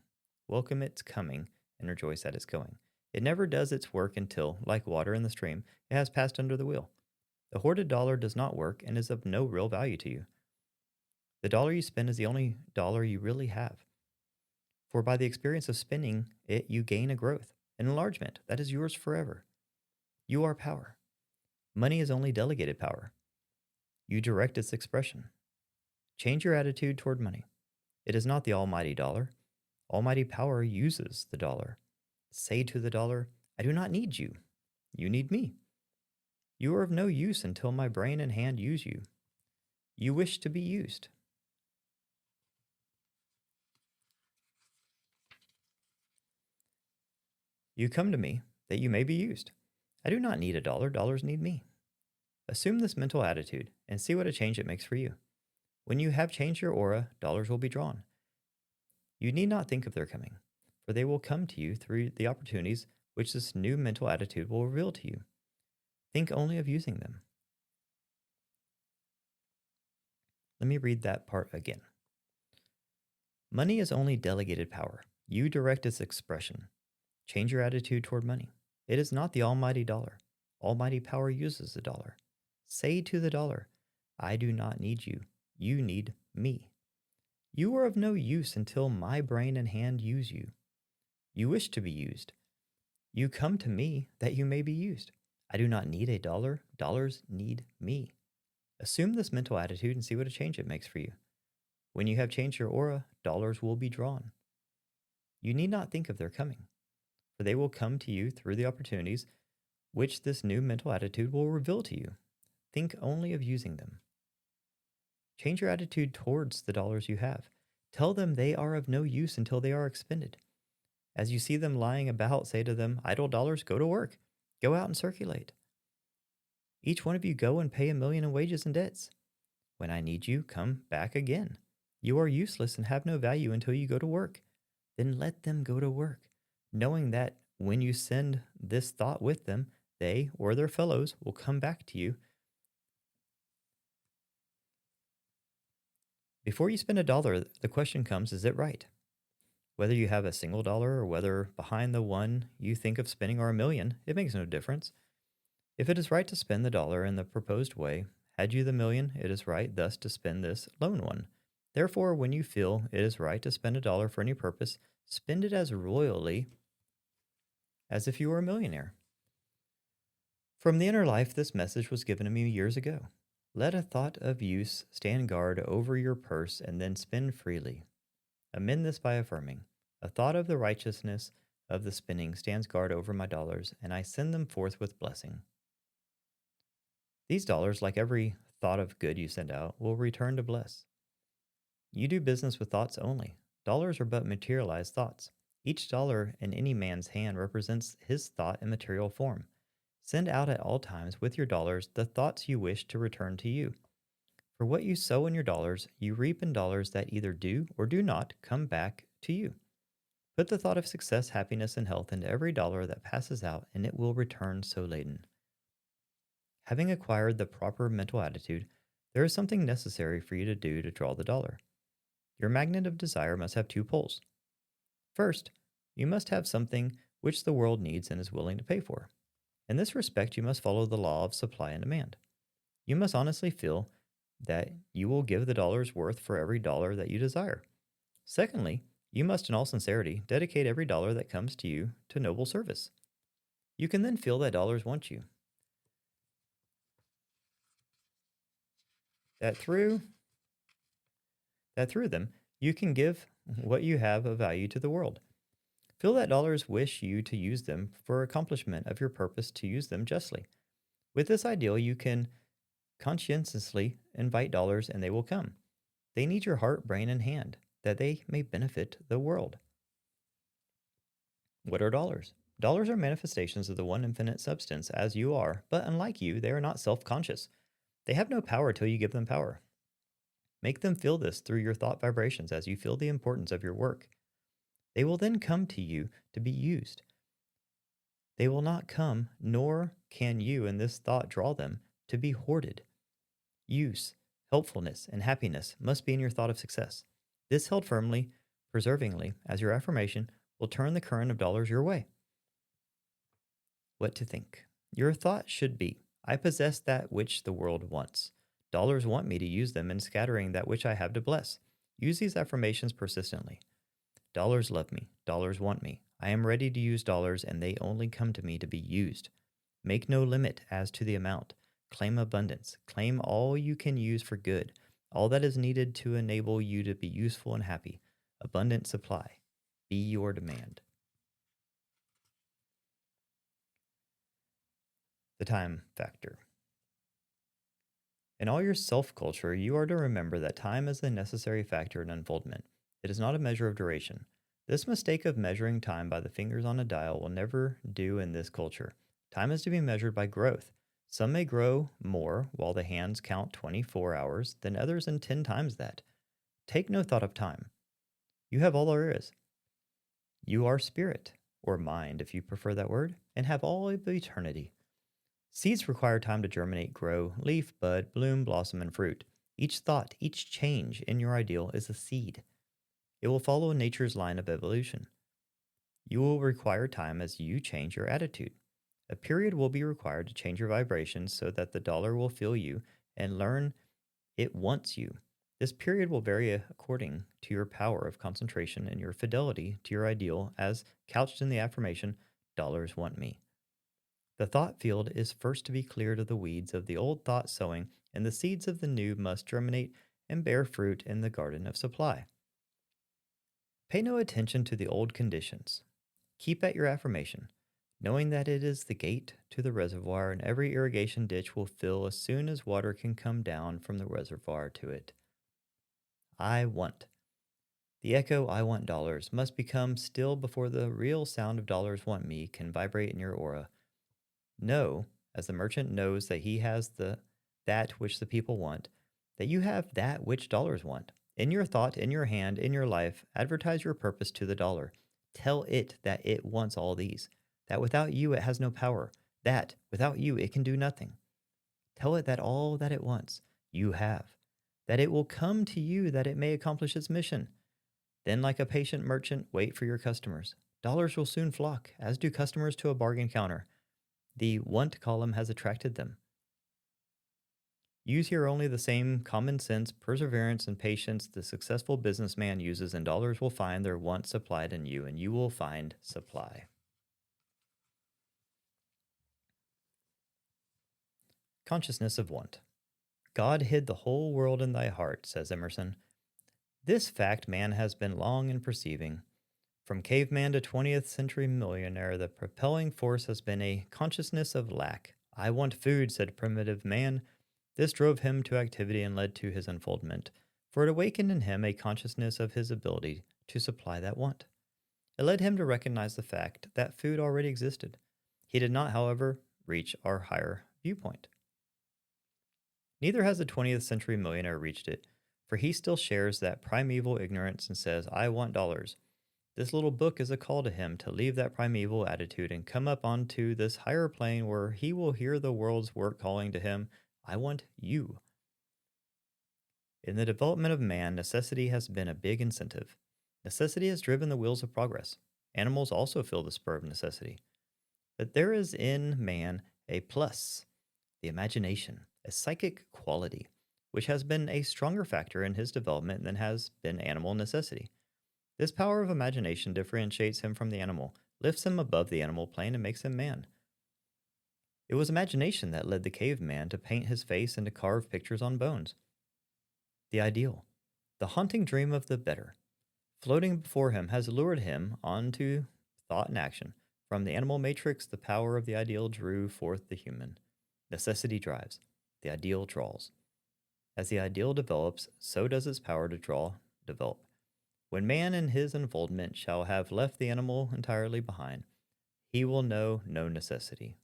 [SPEAKER 2] Welcome its coming and rejoice at its going. It never does its work until, like water in the stream, it has passed under the wheel. The hoarded dollar does not work and is of no real value to you. The dollar you spend is the only dollar you really have. For by the experience of spending it, you gain a growth, an enlargement that is yours forever. You are power. Money is only delegated power. You direct its expression. Change your attitude toward money. It is not the almighty dollar. Almighty power uses the dollar. Say to the dollar, I do not need you. You need me. You are of no use until my brain and hand use you. You wish to be used. You come to me that you may be used. I do not need a dollar. Dollars need me. Assume this mental attitude and see what a change it makes for you. When you have changed your aura, dollars will be drawn. You need not think of their coming, for they will come to you through the opportunities which this new mental attitude will reveal to you. Think only of using them. Let me read that part again. Money is only delegated power. You direct its expression. Change your attitude toward money. It is not the almighty dollar. Almighty power uses the dollar. Say to the dollar, I do not need you. You need me. You are of no use until my brain and hand use you. You wish to be used. You come to me that you may be used. I do not need a dollar. Dollars need me. Assume this mental attitude and see what a change it makes for you. When you have changed your aura, dollars will be drawn. You need not think of their coming, for they will come to you through the opportunities which this new mental attitude will reveal to you. Think only of using them. Change your attitude towards the dollars you have. Tell them they are of no use until they are expended. As you see them lying about, say to them, idle dollars, go to work. Go out and circulate. Each one of you go and pay $1 million in wages and debts. When I need you, come back again. You are useless and have no value until you go to work. Then let them go to work, knowing that when you send this thought with them, they or their fellows will come back to you. Before you spend a dollar, the question comes, is it right? Whether you have a single dollar or whether behind the one you think of spending are $1 million, it makes no difference. If it is right to spend the dollar in the proposed way, had you the $1 million, it is right thus to spend this lone one. Therefore, when you feel it is right to spend a dollar for any purpose, spend it as royally as if you were a millionaire. From the inner life, this message was given to me years ago. Let a thought of use stand guard over your purse and then spend freely. Amend this by affirming, a thought of the righteousness of the spending stands guard over my dollars, and I send them forth with blessing. These dollars, like every thought of good you send out will return to bless. You do business with thoughts only. Dollars are but materialized thoughts. Each dollar in any man's hand represents his thought in material form. Send out at all times with your dollars the thoughts you wish to return to you. For what you sow in your dollars, you reap in dollars that either do or do not come back to you. Put the thought of success, happiness, and health into every dollar that passes out, and it will return so laden. Having acquired the proper mental attitude, there is something necessary for you to do to draw the dollar. Your magnet of desire must have two poles. First, you must have something which the world needs and is willing to pay for. In this respect, you must follow the law of supply and demand. You must honestly feel that you will give the dollar's worth for every dollar that you desire. Secondly, you must, in all sincerity, dedicate every dollar that comes to you to noble service. You can then feel that dollars want you. That through them, you can give what you have of value to the world. Feel that dollars wish you to use them for accomplishment of your purpose to use them justly. With this ideal, you can conscientiously invite dollars and they will come. They need your heart, brain, and hand, that they may benefit the world. What are dollars? Dollars are manifestations of the one infinite substance as you are, but unlike you, they are not self-conscious. They have no power till you give them power. Make them feel this through your thought vibrations as you feel the importance of your work. They will then come to you to be used. They will not come, nor can you in this thought draw them, to be hoarded. Use, helpfulness, and happiness must be in your thought of success. This held firmly, preservingly, as your affirmation will turn the current of dollars your way. What to think? Your thought should be, I possess that which the world wants. Dollars want me to use them in scattering that which I have to bless. Use these affirmations persistently. Dollars love me. Dollars want me. I am ready to use dollars, and they only come to me to be used. Make no limit as to the amount. Claim abundance. Claim all you can use for good, all that is needed to enable you to be useful and happy. Abundant supply. Be your demand. The time factor. In all your self-culture, you are to remember that time is a necessary factor in unfoldment. It is not a measure of duration. This mistake of measuring time by the fingers on a dial will never do in this culture. Time is to be measured by growth. Some may grow more while the hands count 24 hours than others in 10 times that. Take no thought of time. You have all there is. You are spirit, or mind if you prefer that word, and have all of eternity. Seeds require time to germinate, grow, leaf, bud, bloom, blossom, and fruit. Each thought, each change in your ideal is a seed. It will follow nature's line of evolution. You will require time as you change your attitude. A period will be required to change your vibrations so that the dollar will feel you and learn it wants you. This period will vary according to your power of concentration and your fidelity to your ideal as couched in the affirmation, dollars want me. The thought field is first to be cleared of the weeds of the old thought sowing, and the seeds of the new must germinate and bear fruit in the garden of supply. Pay no attention to the old conditions. Keep at your affirmation, knowing that it is the gate to the reservoir, and every irrigation ditch will fill as soon as water can come down from the reservoir to it. I want. The echo, I want dollars, must become still before the real sound of dollars want me can vibrate in your aura. Know, as the merchant knows that he has that which the people want, that you have that which dollars want. In your thought, in your hand, in your life, advertise your purpose to the dollar. Tell it that it wants all these, that without you it has no power, that without you it can do nothing. Tell it that all that it wants, you have, that it will come to you that it may accomplish its mission. Then, like a patient merchant, wait for your customers. Dollars will soon flock, as do customers to a bargain counter. The want column has attracted them. Use here only the same common sense, perseverance, and patience the successful businessman uses, and dollars will find their want supplied in you, and you will find supply. Consciousness of want. God hid the whole world in thy heart, says Emerson. This fact man has been long in perceiving. From caveman to 20th century millionaire, the propelling force has been a consciousness of lack. I want food, said primitive man. This drove him to activity and led to his unfoldment, for it awakened in him a consciousness of his ability to supply that want. It led him to recognize the fact that food already existed. He did not, however, reach our higher viewpoint. Neither has the 20th century millionaire reached it, for he still shares that primeval ignorance and says, I want dollars. This little book is a call to him to leave that primeval attitude and come up onto this higher plane where he will hear the world's work calling to him, I want you. In the development of man, necessity has been a big incentive. Necessity has driven the wheels of progress. Animals also feel the spur of necessity. But there is in man a plus, the imagination, a psychic quality, which has been a stronger factor in his development than has been animal necessity. This power of imagination differentiates him from the animal, lifts him above the animal plane, and makes him man. It was imagination that led the caveman to paint his face and to carve pictures on bones. The ideal, the haunting dream of the better, floating before him has lured him on to thought and action. From the animal matrix, the power of the ideal drew forth the human. Necessity drives, the ideal draws. As the ideal develops, so does its power to draw develop. When man in his unfoldment shall have left the animal entirely behind, he will know no necessity,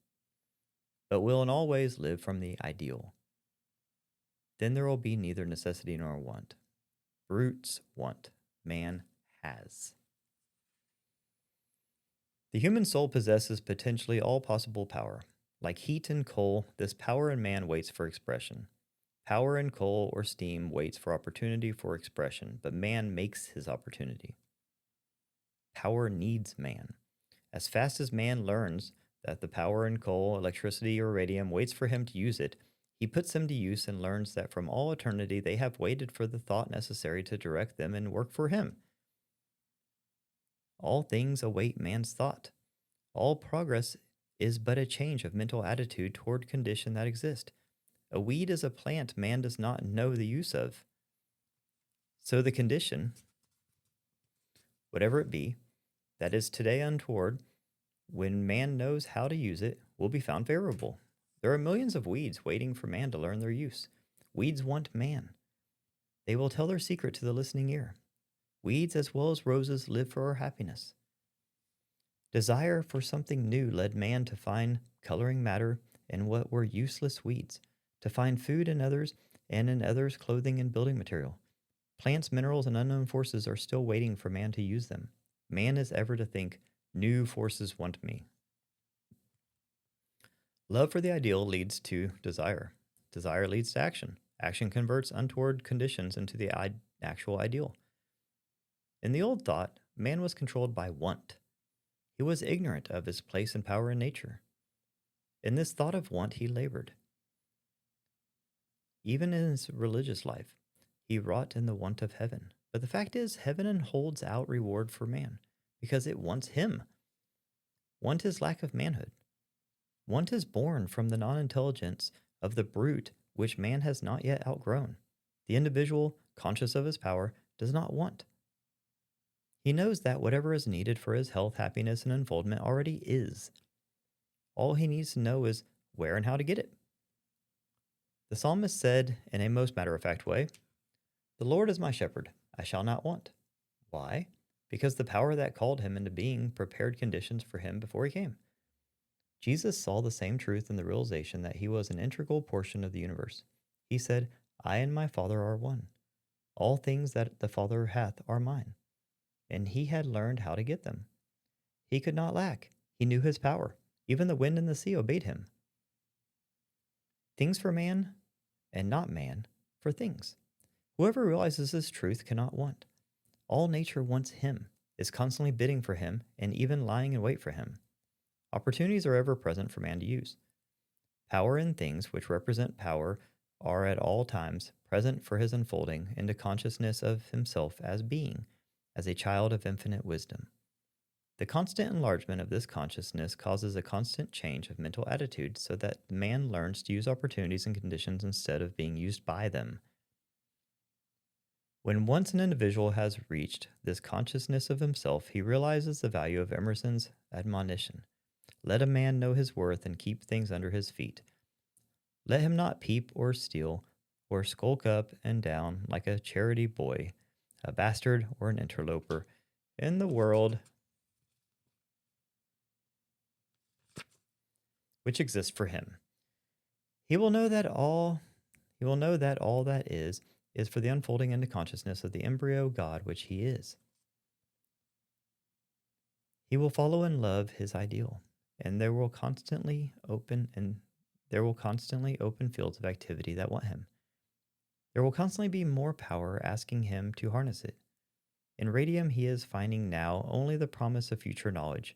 [SPEAKER 2] but will in all ways live from the ideal. Then there will be neither necessity nor want. Brutes want, man has. The human soul possesses potentially all possible power. Like heat and coal, this power in man waits for expression. Power in coal or steam waits for opportunity for expression, but man makes his opportunity. Power needs man. As fast as man learns that the power in coal, electricity, or radium waits for him to use it, he puts them to use and learns that from all eternity they have waited for the thought necessary to direct them and work for him. All things await man's thought. All progress is but a change of mental attitude toward condition that exist. A weed is a plant man does not know the use of. So the condition, whatever it be, that is today untoward, when man knows how to use it, will be found favorable. There are millions of weeds waiting for man to learn their use. Weeds want man. They will tell their secret to the listening ear. Weeds as well as roses live for our happiness. Desire for something new led man to find coloring matter in what were useless weeds, to find food in others and in others clothing and building material. Plants, minerals, and unknown forces are still waiting for man to use them. Man is ever to think, new forces want me. Love for the ideal leads to desire. Desire leads to action. Action converts untoward conditions into the actual ideal. In the old thought, man was controlled by want. He was ignorant of his place and power in nature. In this thought of want, he labored. Even in his religious life, he wrought in the want of heaven. But the fact is, heaven holds out reward for man, because it wants him. Want is lack of manhood. Want is born from the non-intelligence of the brute which man has not yet outgrown. The individual, conscious of his power, does not want. He knows that whatever is needed for his health, happiness, and unfoldment already is. All he needs to know is where and how to get it. The psalmist said in a most matter-of-fact way, "The Lord is my shepherd, I shall not want." Why? Because the power that called him into being prepared conditions for him before he came. Jesus saw the same truth in the realization that he was an integral portion of the universe. He said, I and my Father are one. All things that the Father hath are mine. And he had learned how to get them. He could not lack. He knew his power. Even the wind and the sea obeyed him. Things for man, and not man for things. Whoever realizes this truth cannot want. All nature wants him, is constantly bidding for him, and even lying in wait for him. Opportunities are ever present for man to use. Power and things which represent power are at all times present for his unfolding into consciousness of himself as being, as a child of infinite wisdom. The constant enlargement of this consciousness causes a constant change of mental attitude so that man learns to use opportunities and conditions instead of being used by them. When once an individual has reached this consciousness of himself, he realizes the value of Emerson's admonition. Let a man know his worth and keep things under his feet. Let him not peep or steal, or skulk up and down like a charity boy, a bastard or an interloper in the world which exists for him. He will know that all that is for the unfolding into consciousness of the embryo God which he is. He will follow and love his ideal, and there will constantly open fields of activity that want him. There will constantly be more power asking him to harness it. In radium, he is finding now only the promise of future knowledge.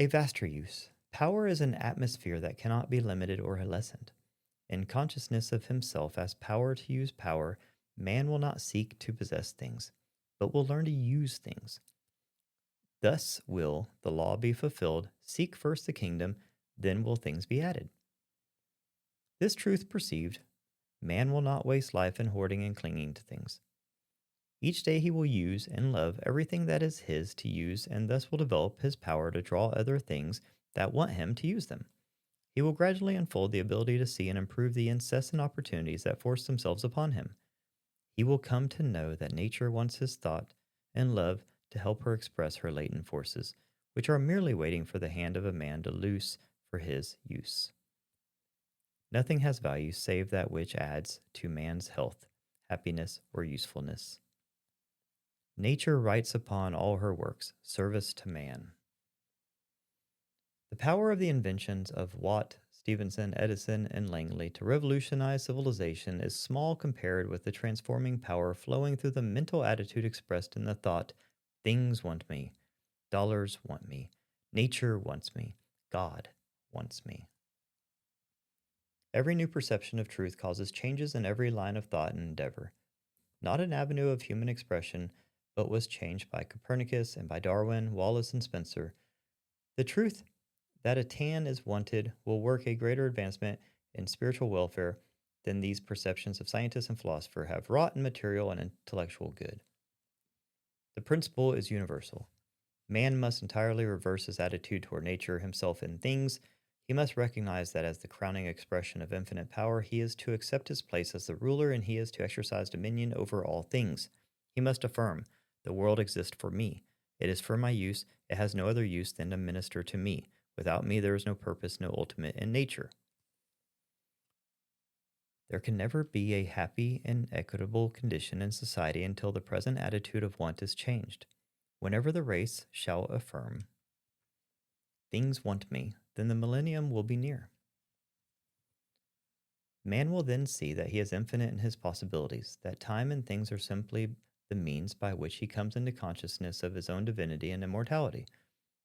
[SPEAKER 2] A vaster use. Power is an atmosphere that cannot be limited or lessened. In consciousness of himself as power to use power, man will not seek to possess things, but will learn to use things. Thus will the law be fulfilled: seek first the kingdom, then will things be added. This truth perceived, man will not waste life in hoarding and clinging to things. Each day he will use and love everything that is his to use, and thus will develop his power to draw other things that want him to use them. He will gradually unfold the ability to see and improve the incessant opportunities that force themselves upon him. He will come to know that nature wants his thought and love to help her express her latent forces, which are merely waiting for the hand of a man to loose for his use. Nothing has value save that which adds to man's health, happiness, or usefulness. Nature writes upon all her works service to man. The power of the inventions of Watt, Stephenson, Edison, and Langley to revolutionize civilization is small compared with the transforming power flowing through the mental attitude expressed in the thought, "Things want me, dollars want me, nature wants me, God wants me." Every new perception of truth causes changes in every line of thought and endeavor. Not an avenue of human expression, but was changed by Copernicus and by Darwin, Wallace, and Spencer. The truth that a tan is wanted will work a greater advancement in spiritual welfare than these perceptions of scientists and philosophers have wrought in material and intellectual good. The principle is universal. Man must entirely reverse his attitude toward nature, himself, and things. He must recognize that as the crowning expression of infinite power, he is to accept his place as the ruler and he is to exercise dominion over all things. He must affirm, "The world exists for me. It is for my use. It has no other use than to minister to me. Without me, there is no purpose, no ultimate in nature." There can never be a happy and equitable condition in society until the present attitude of want is changed. Whenever the race shall affirm, "Things want me," then the millennium will be near. Man will then see that he is infinite in his possibilities, that time and things are simply the means by which he comes into consciousness of his own divinity and immortality.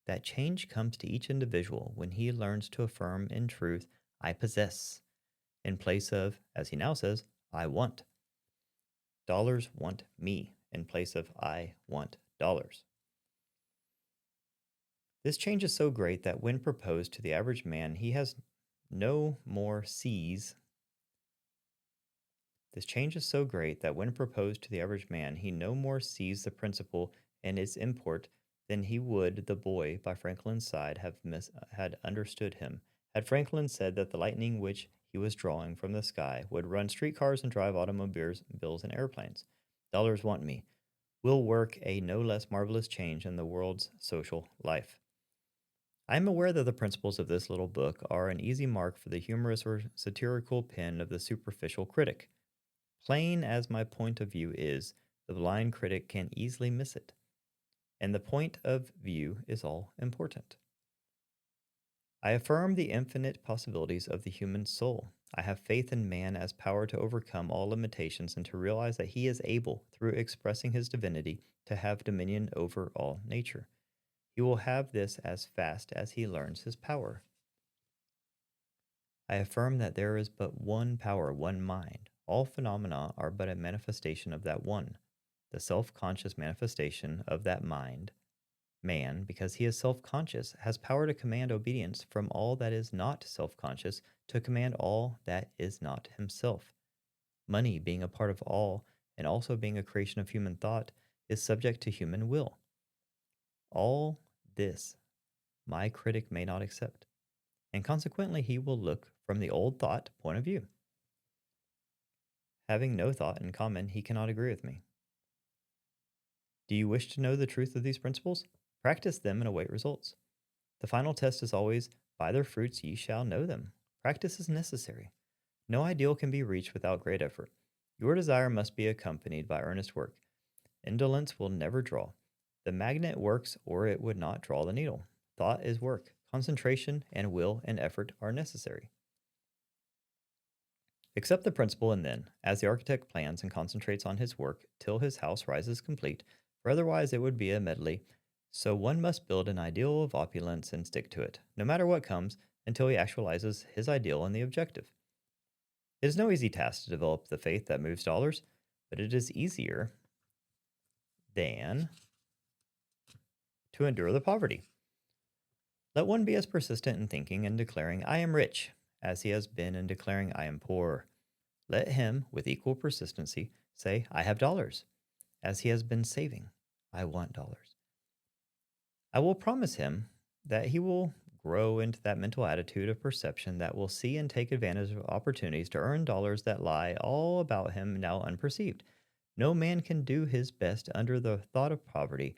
[SPEAKER 2] That change comes to each individual when he learns to affirm in truth, "I possess," in place of, as he now says, "I want." Dollars want me in place of "I want dollars." This change is so great that when proposed to the average man, he has no more sees. This change is so great that when proposed to the average man, he no more sees the principle and its import than he would the boy by Franklin's side had understood him. Had Franklin said that the lightning which he was drawing from the sky would run streetcars and drive automobiles bills and airplanes. Dollars want me will work a no less marvelous change in the world's social life. I am aware that the principles of this little book are an easy mark for the humorous or satirical pen of the superficial critic. Plain as my point of view is, the blind critic can easily miss it. And the point of view is all important. I affirm the infinite possibilities of the human soul. I have faith in man as power to overcome all limitations and to realize that he is able, through expressing his divinity, to have dominion over all nature. He will have this as fast as he learns his power. I affirm that there is but one power, one mind. All phenomena are but a manifestation of that one, the self-conscious manifestation of that mind. Man, because he is self-conscious, has power to command obedience from all that is not self-conscious to command all that is not himself. Money, being a part of all and also being a creation of human thought, is subject to human will. All this my critic may not accept. and consequently, he will look from the old thought point of view. Having no thought in common, he cannot agree with me. Do you wish to know the truth of these principles? Practice them and await results. The final test is always, by their fruits ye shall know them. Practice is necessary. No ideal can be reached without great effort. Your desire must be accompanied by earnest work. Indolence will never draw. The magnet works or it would not draw the needle. Thought is work. Concentration and will and effort are necessary. Accept the principle and then, as the architect plans and concentrates on his work till his house rises complete, for otherwise it would be a medley, so one must build an ideal of opulence and stick to it, no matter what comes, until he actualizes his ideal in the objective. It is no easy task to develop the faith that moves dollars, but it is easier than to endure the poverty. Let one be as persistent in thinking and declaring, I am rich, as he has been in declaring, I am poor. Let him, with equal persistency, say, I have dollars, as he has been saving, I want dollars. I will promise him that he will grow into that mental attitude of perception that will see and take advantage of opportunities to earn dollars that lie all about him now unperceived. No man can do his best under the thought of poverty,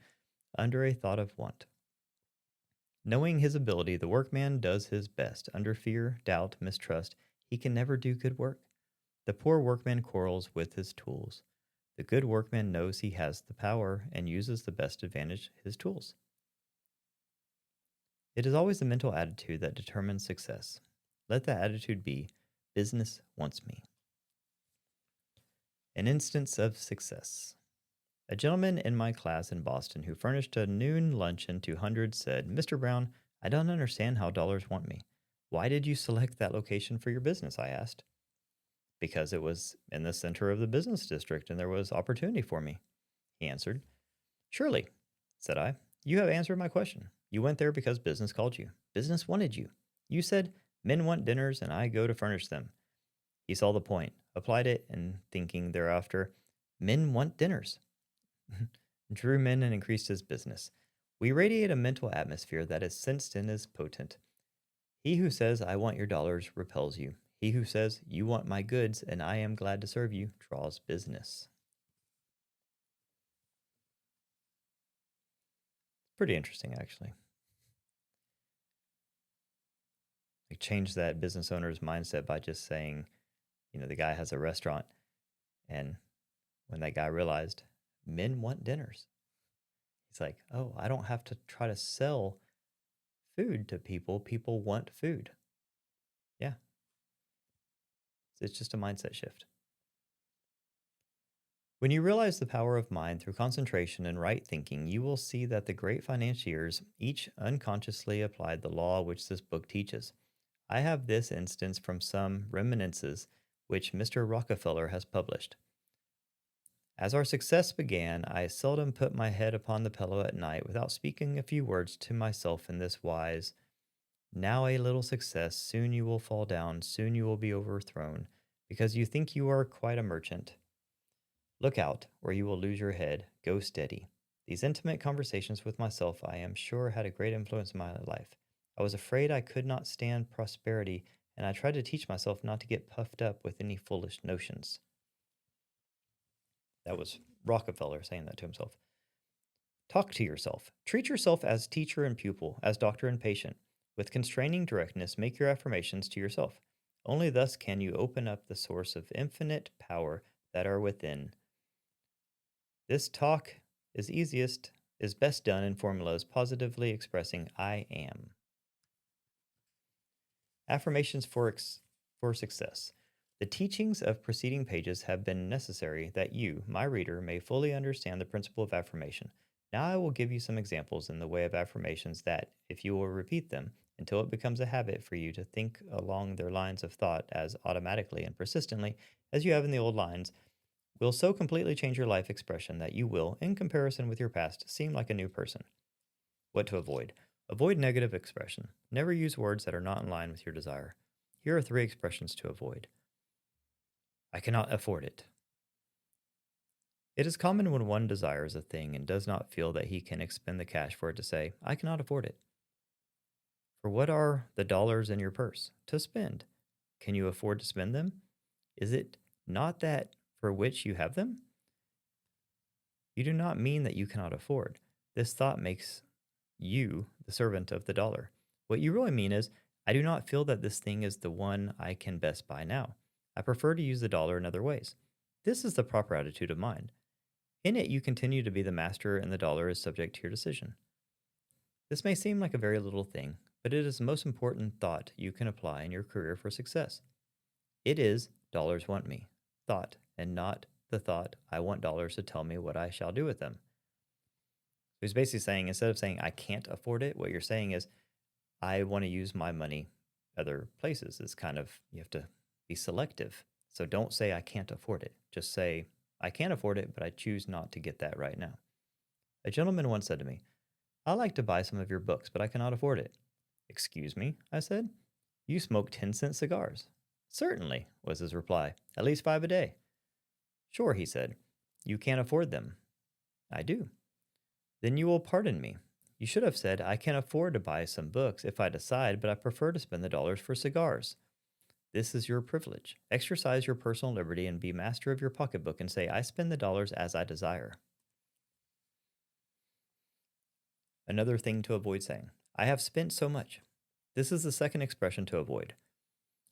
[SPEAKER 2] under a thought of want. Knowing his ability, the workman does his best. Under fear, doubt, mistrust, he can never do good work. The poor workman quarrels with his tools. The good workman knows he has the power and uses the best advantage his tools. It is always the mental attitude that determines success. Let that attitude be, business wants me. An instance of success. A gentleman in my class in Boston who furnished a noon luncheon to hundreds said, Mr. Brown, I don't understand how dollars want me. Why did you select that location for your business? I asked. Because it was in the center of the business district and there was opportunity for me, he answered. Surely, said I, you have answered my question. You went there because business called you. Business wanted you. You said, men want dinners and I go to furnish them. He saw the point, applied it, and thinking thereafter, men want dinners. Drew men and increased his business. We radiate a mental atmosphere that is sensed and is potent. He who says, I want your dollars, repels you. He who says, you want my goods and I am glad to serve you, draws business. Pretty interesting, actually. Like change that business owner's mindset by just saying, the guy has a restaurant. And when that guy realized men want dinners, he's like, oh, I don't have to try to sell food to people. People want food. Yeah. It's just a mindset shift. When you realize the power of mind through concentration and right thinking, you will see that the great financiers each unconsciously applied the law which this book teaches. I have this instance from some reminiscences which Mr. Rockefeller has published. As our success began, I seldom put my head upon the pillow at night without speaking a few words to myself in this wise. Now a little success, soon you will fall down, soon you will be overthrown, because you think you are quite a merchant. Look out, or you will lose your head. Go steady. These intimate conversations with myself, I am sure, had a great influence in my life. I was afraid I could not stand prosperity, and I tried to teach myself not to get puffed up with any foolish notions. That was Rockefeller saying that to himself. Talk to yourself. Treat yourself as teacher and pupil, as doctor and patient. With constraining directness, make your affirmations to yourself. Only thus can you open up the source of infinite power that are within. This talk is best done in formulas positively expressing I am. Affirmations for success. The teachings of preceding pages have been necessary that you, my reader, may fully understand the principle of affirmation. Now I will give you some examples in the way of affirmations that, if you will repeat them until it becomes a habit for you to think along their lines of thought as automatically and persistently as you have in the old lines, will so completely change your life expression that you will, in comparison with your past, seem like a new person. What to avoid? Avoid negative expression. Never use words that are not in line with your desire. Here are 3 expressions to avoid. I cannot afford it. It is common when one desires a thing and does not feel that he can expend the cash for it to say, I cannot afford it. For what are the dollars in your purse? To spend. Can you afford to spend them? Is it not that for which you have them? You do not mean that you cannot afford. This thought makes you the servant of the dollar. What you really mean is, I do not feel that this thing is the one I can best buy now. I prefer to use the dollar in other ways. This is the proper attitude of mind. In it, you continue to be the master, and the dollar is subject to your decision. This may seem like a very little thing, but it is the most important thought you can apply in your career for success. It is dollars want me thought, and not the thought I want dollars to tell me what I shall do with them. He's basically saying, instead of saying I can't afford it, what you're saying is I want to use my money other places. It's kind of, you have to be selective. So don't say I can't afford it. Just say I can't afford it, but I choose not to get that right now. A gentleman once said to me, I'd like to buy some of your books, but I cannot afford it. Excuse me, I said. You smoke 10-cent cigars. Certainly, was his reply. At least 5 a day. Sure, he said. You can't afford them. I do. Then you will pardon me. You should have said, I can afford to buy some books if I decide, but I prefer to spend the dollars for cigars. This is your privilege. Exercise your personal liberty and be master of your pocketbook and say, I spend the dollars as I desire. Another thing to avoid saying, I have spent so much. This is the second expression to avoid.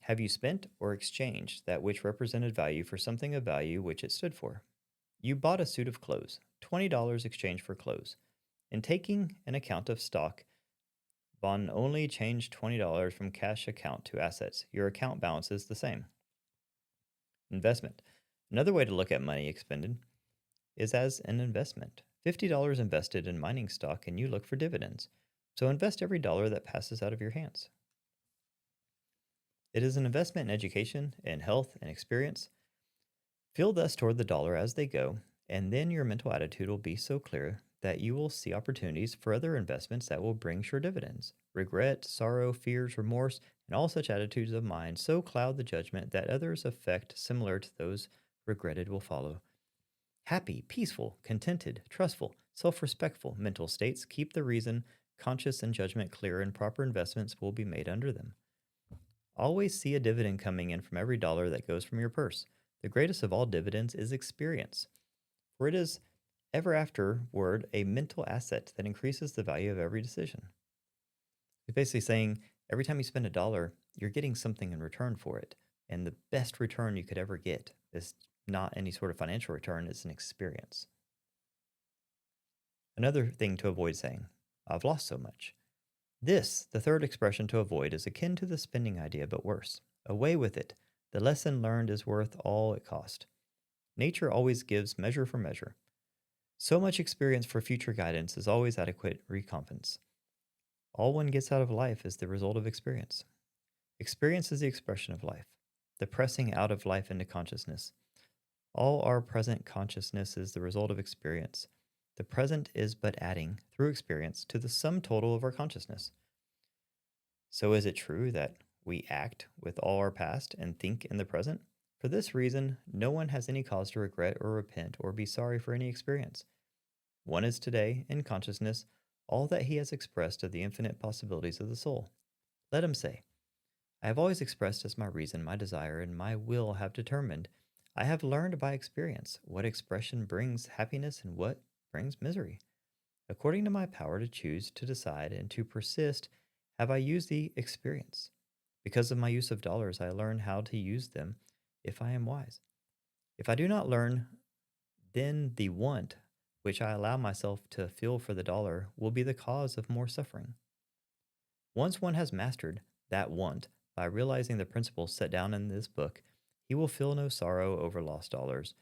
[SPEAKER 2] Have you spent or exchanged that which represented value for something of value which it stood for? You bought a suit of clothes, $20 exchanged for clothes. In taking an account of stock, Bond only changed $20 from cash account to assets. Your account balance is the same. Investment. Another way to look at money expended is as an investment. $50 invested in mining stock and you look for dividends. So invest every dollar that passes out of your hands. It is an investment in education, in health, and experience. Feel thus toward the dollar as they go, and then your mental attitude will be so clear that you will see opportunities for other investments that will bring sure dividends. Regret, sorrow, fears, remorse, and all such attitudes of mind so cloud the judgment that others affect similar to those regretted will follow. Happy, peaceful, contented, trustful, self-respectful mental states keep the reason, conscience, and judgment clear, and proper investments will be made under them. Always see a dividend coming in from every dollar that goes from your purse. The greatest of all dividends is experience, for it is ever afterward a mental asset that increases the value of every decision. It's basically saying every time you spend a dollar, you're getting something in return for it. And the best return you could ever get is not any sort of financial return, it's an experience. Another thing to avoid saying, I've lost so much. This, the third expression to avoid, is akin to the spending idea, but worse. Away with it. The lesson learned is worth all it cost. Nature always gives measure for measure. So much experience for future guidance is always adequate recompense. All one gets out of life is the result of experience. Experience is the expression of life, the pressing out of life into consciousness. All our present consciousness is the result of experience. The present is but adding, through experience, to the sum total of our consciousness. So is it true that we act with all our past and think in the present? For this reason, no one has any cause to regret or repent or be sorry for any experience. One is today, in consciousness, all that he has expressed of the infinite possibilities of the soul. Let him say, I have always expressed as my reason, my desire, and my will have determined. I have learned by experience what expression brings happiness and what brings misery. According to my power to choose, to decide, and to persist, have I used the experience. Because of my use of dollars, I learn how to use them if I am wise. If I do not learn, then the want which I allow myself to feel for the dollar will be the cause of more suffering. Once one has mastered that want by realizing the principles set down in this book, he will feel no sorrow over lost dollars,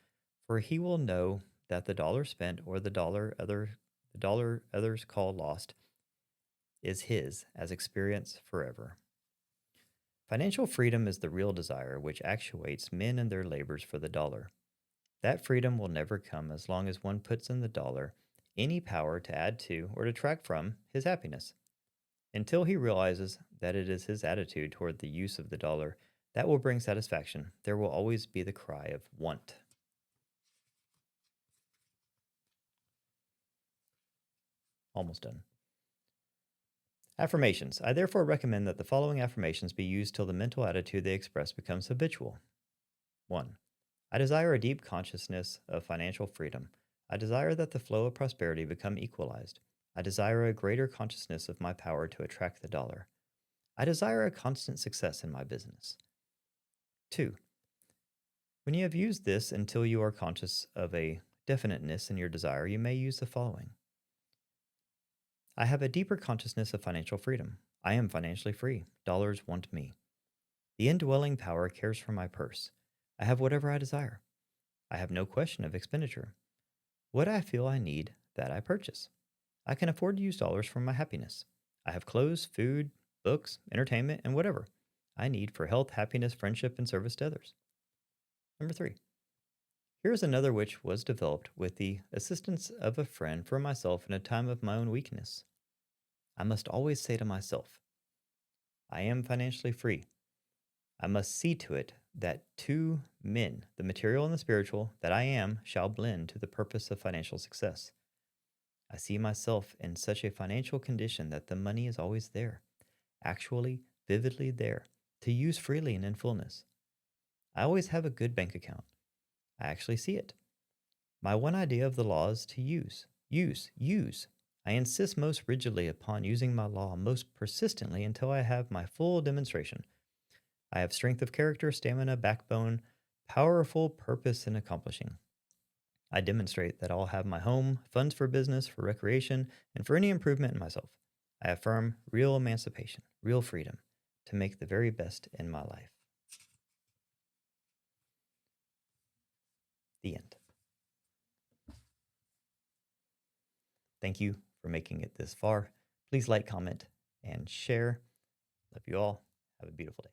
[SPEAKER 2] for he will know that the dollar spent or the dollar others call lost is his as experience forever. Financial freedom is the real desire which actuates men in their labors for the dollar. That freedom will never come as long as one puts in the dollar any power to add to or detract from his happiness. Until he realizes that it is his attitude toward the use of the dollar that will bring satisfaction, there will always be the cry of want. Almost done. Affirmations. I therefore recommend that the following affirmations be used till the mental attitude they express becomes habitual. 1. I desire a deep consciousness of financial freedom. I desire that the flow of prosperity become equalized. I desire a greater consciousness of my power to attract the dollar. I desire a constant success in my business. 2. When you have used this until you are conscious of a definiteness in your desire, you may use the following. I have a deeper consciousness of financial freedom. I am financially free. Dollars want me. The indwelling power cares for my purse. I have whatever I desire. I have no question of expenditure. What I feel I need, that I purchase. I can afford to use dollars for my happiness. I have clothes, food, books, entertainment, and whatever I need for health, happiness, friendship, and service to others. Number 3. Here is another which was developed with the assistance of a friend for myself in a time of my own weakness. I must always say to myself, I am financially free. I must see to it that two men, the material and the spiritual, that I am, shall blend to the purpose of financial success. I see myself in such a financial condition that the money is always there, actually, vividly there, to use freely and in fullness. I always have a good bank account. I actually see it. My one idea of the law is to use. Use. I insist most rigidly upon using my law most persistently until I have my full demonstration. I have strength of character, stamina, backbone, powerful purpose in accomplishing. I demonstrate that I'll have my home, funds for business, for recreation, and for any improvement in myself. I affirm real emancipation, real freedom, to make the very best in my life. The end. Thank you for making it this far. Please like, comment, and share. Love you all. Have a beautiful day.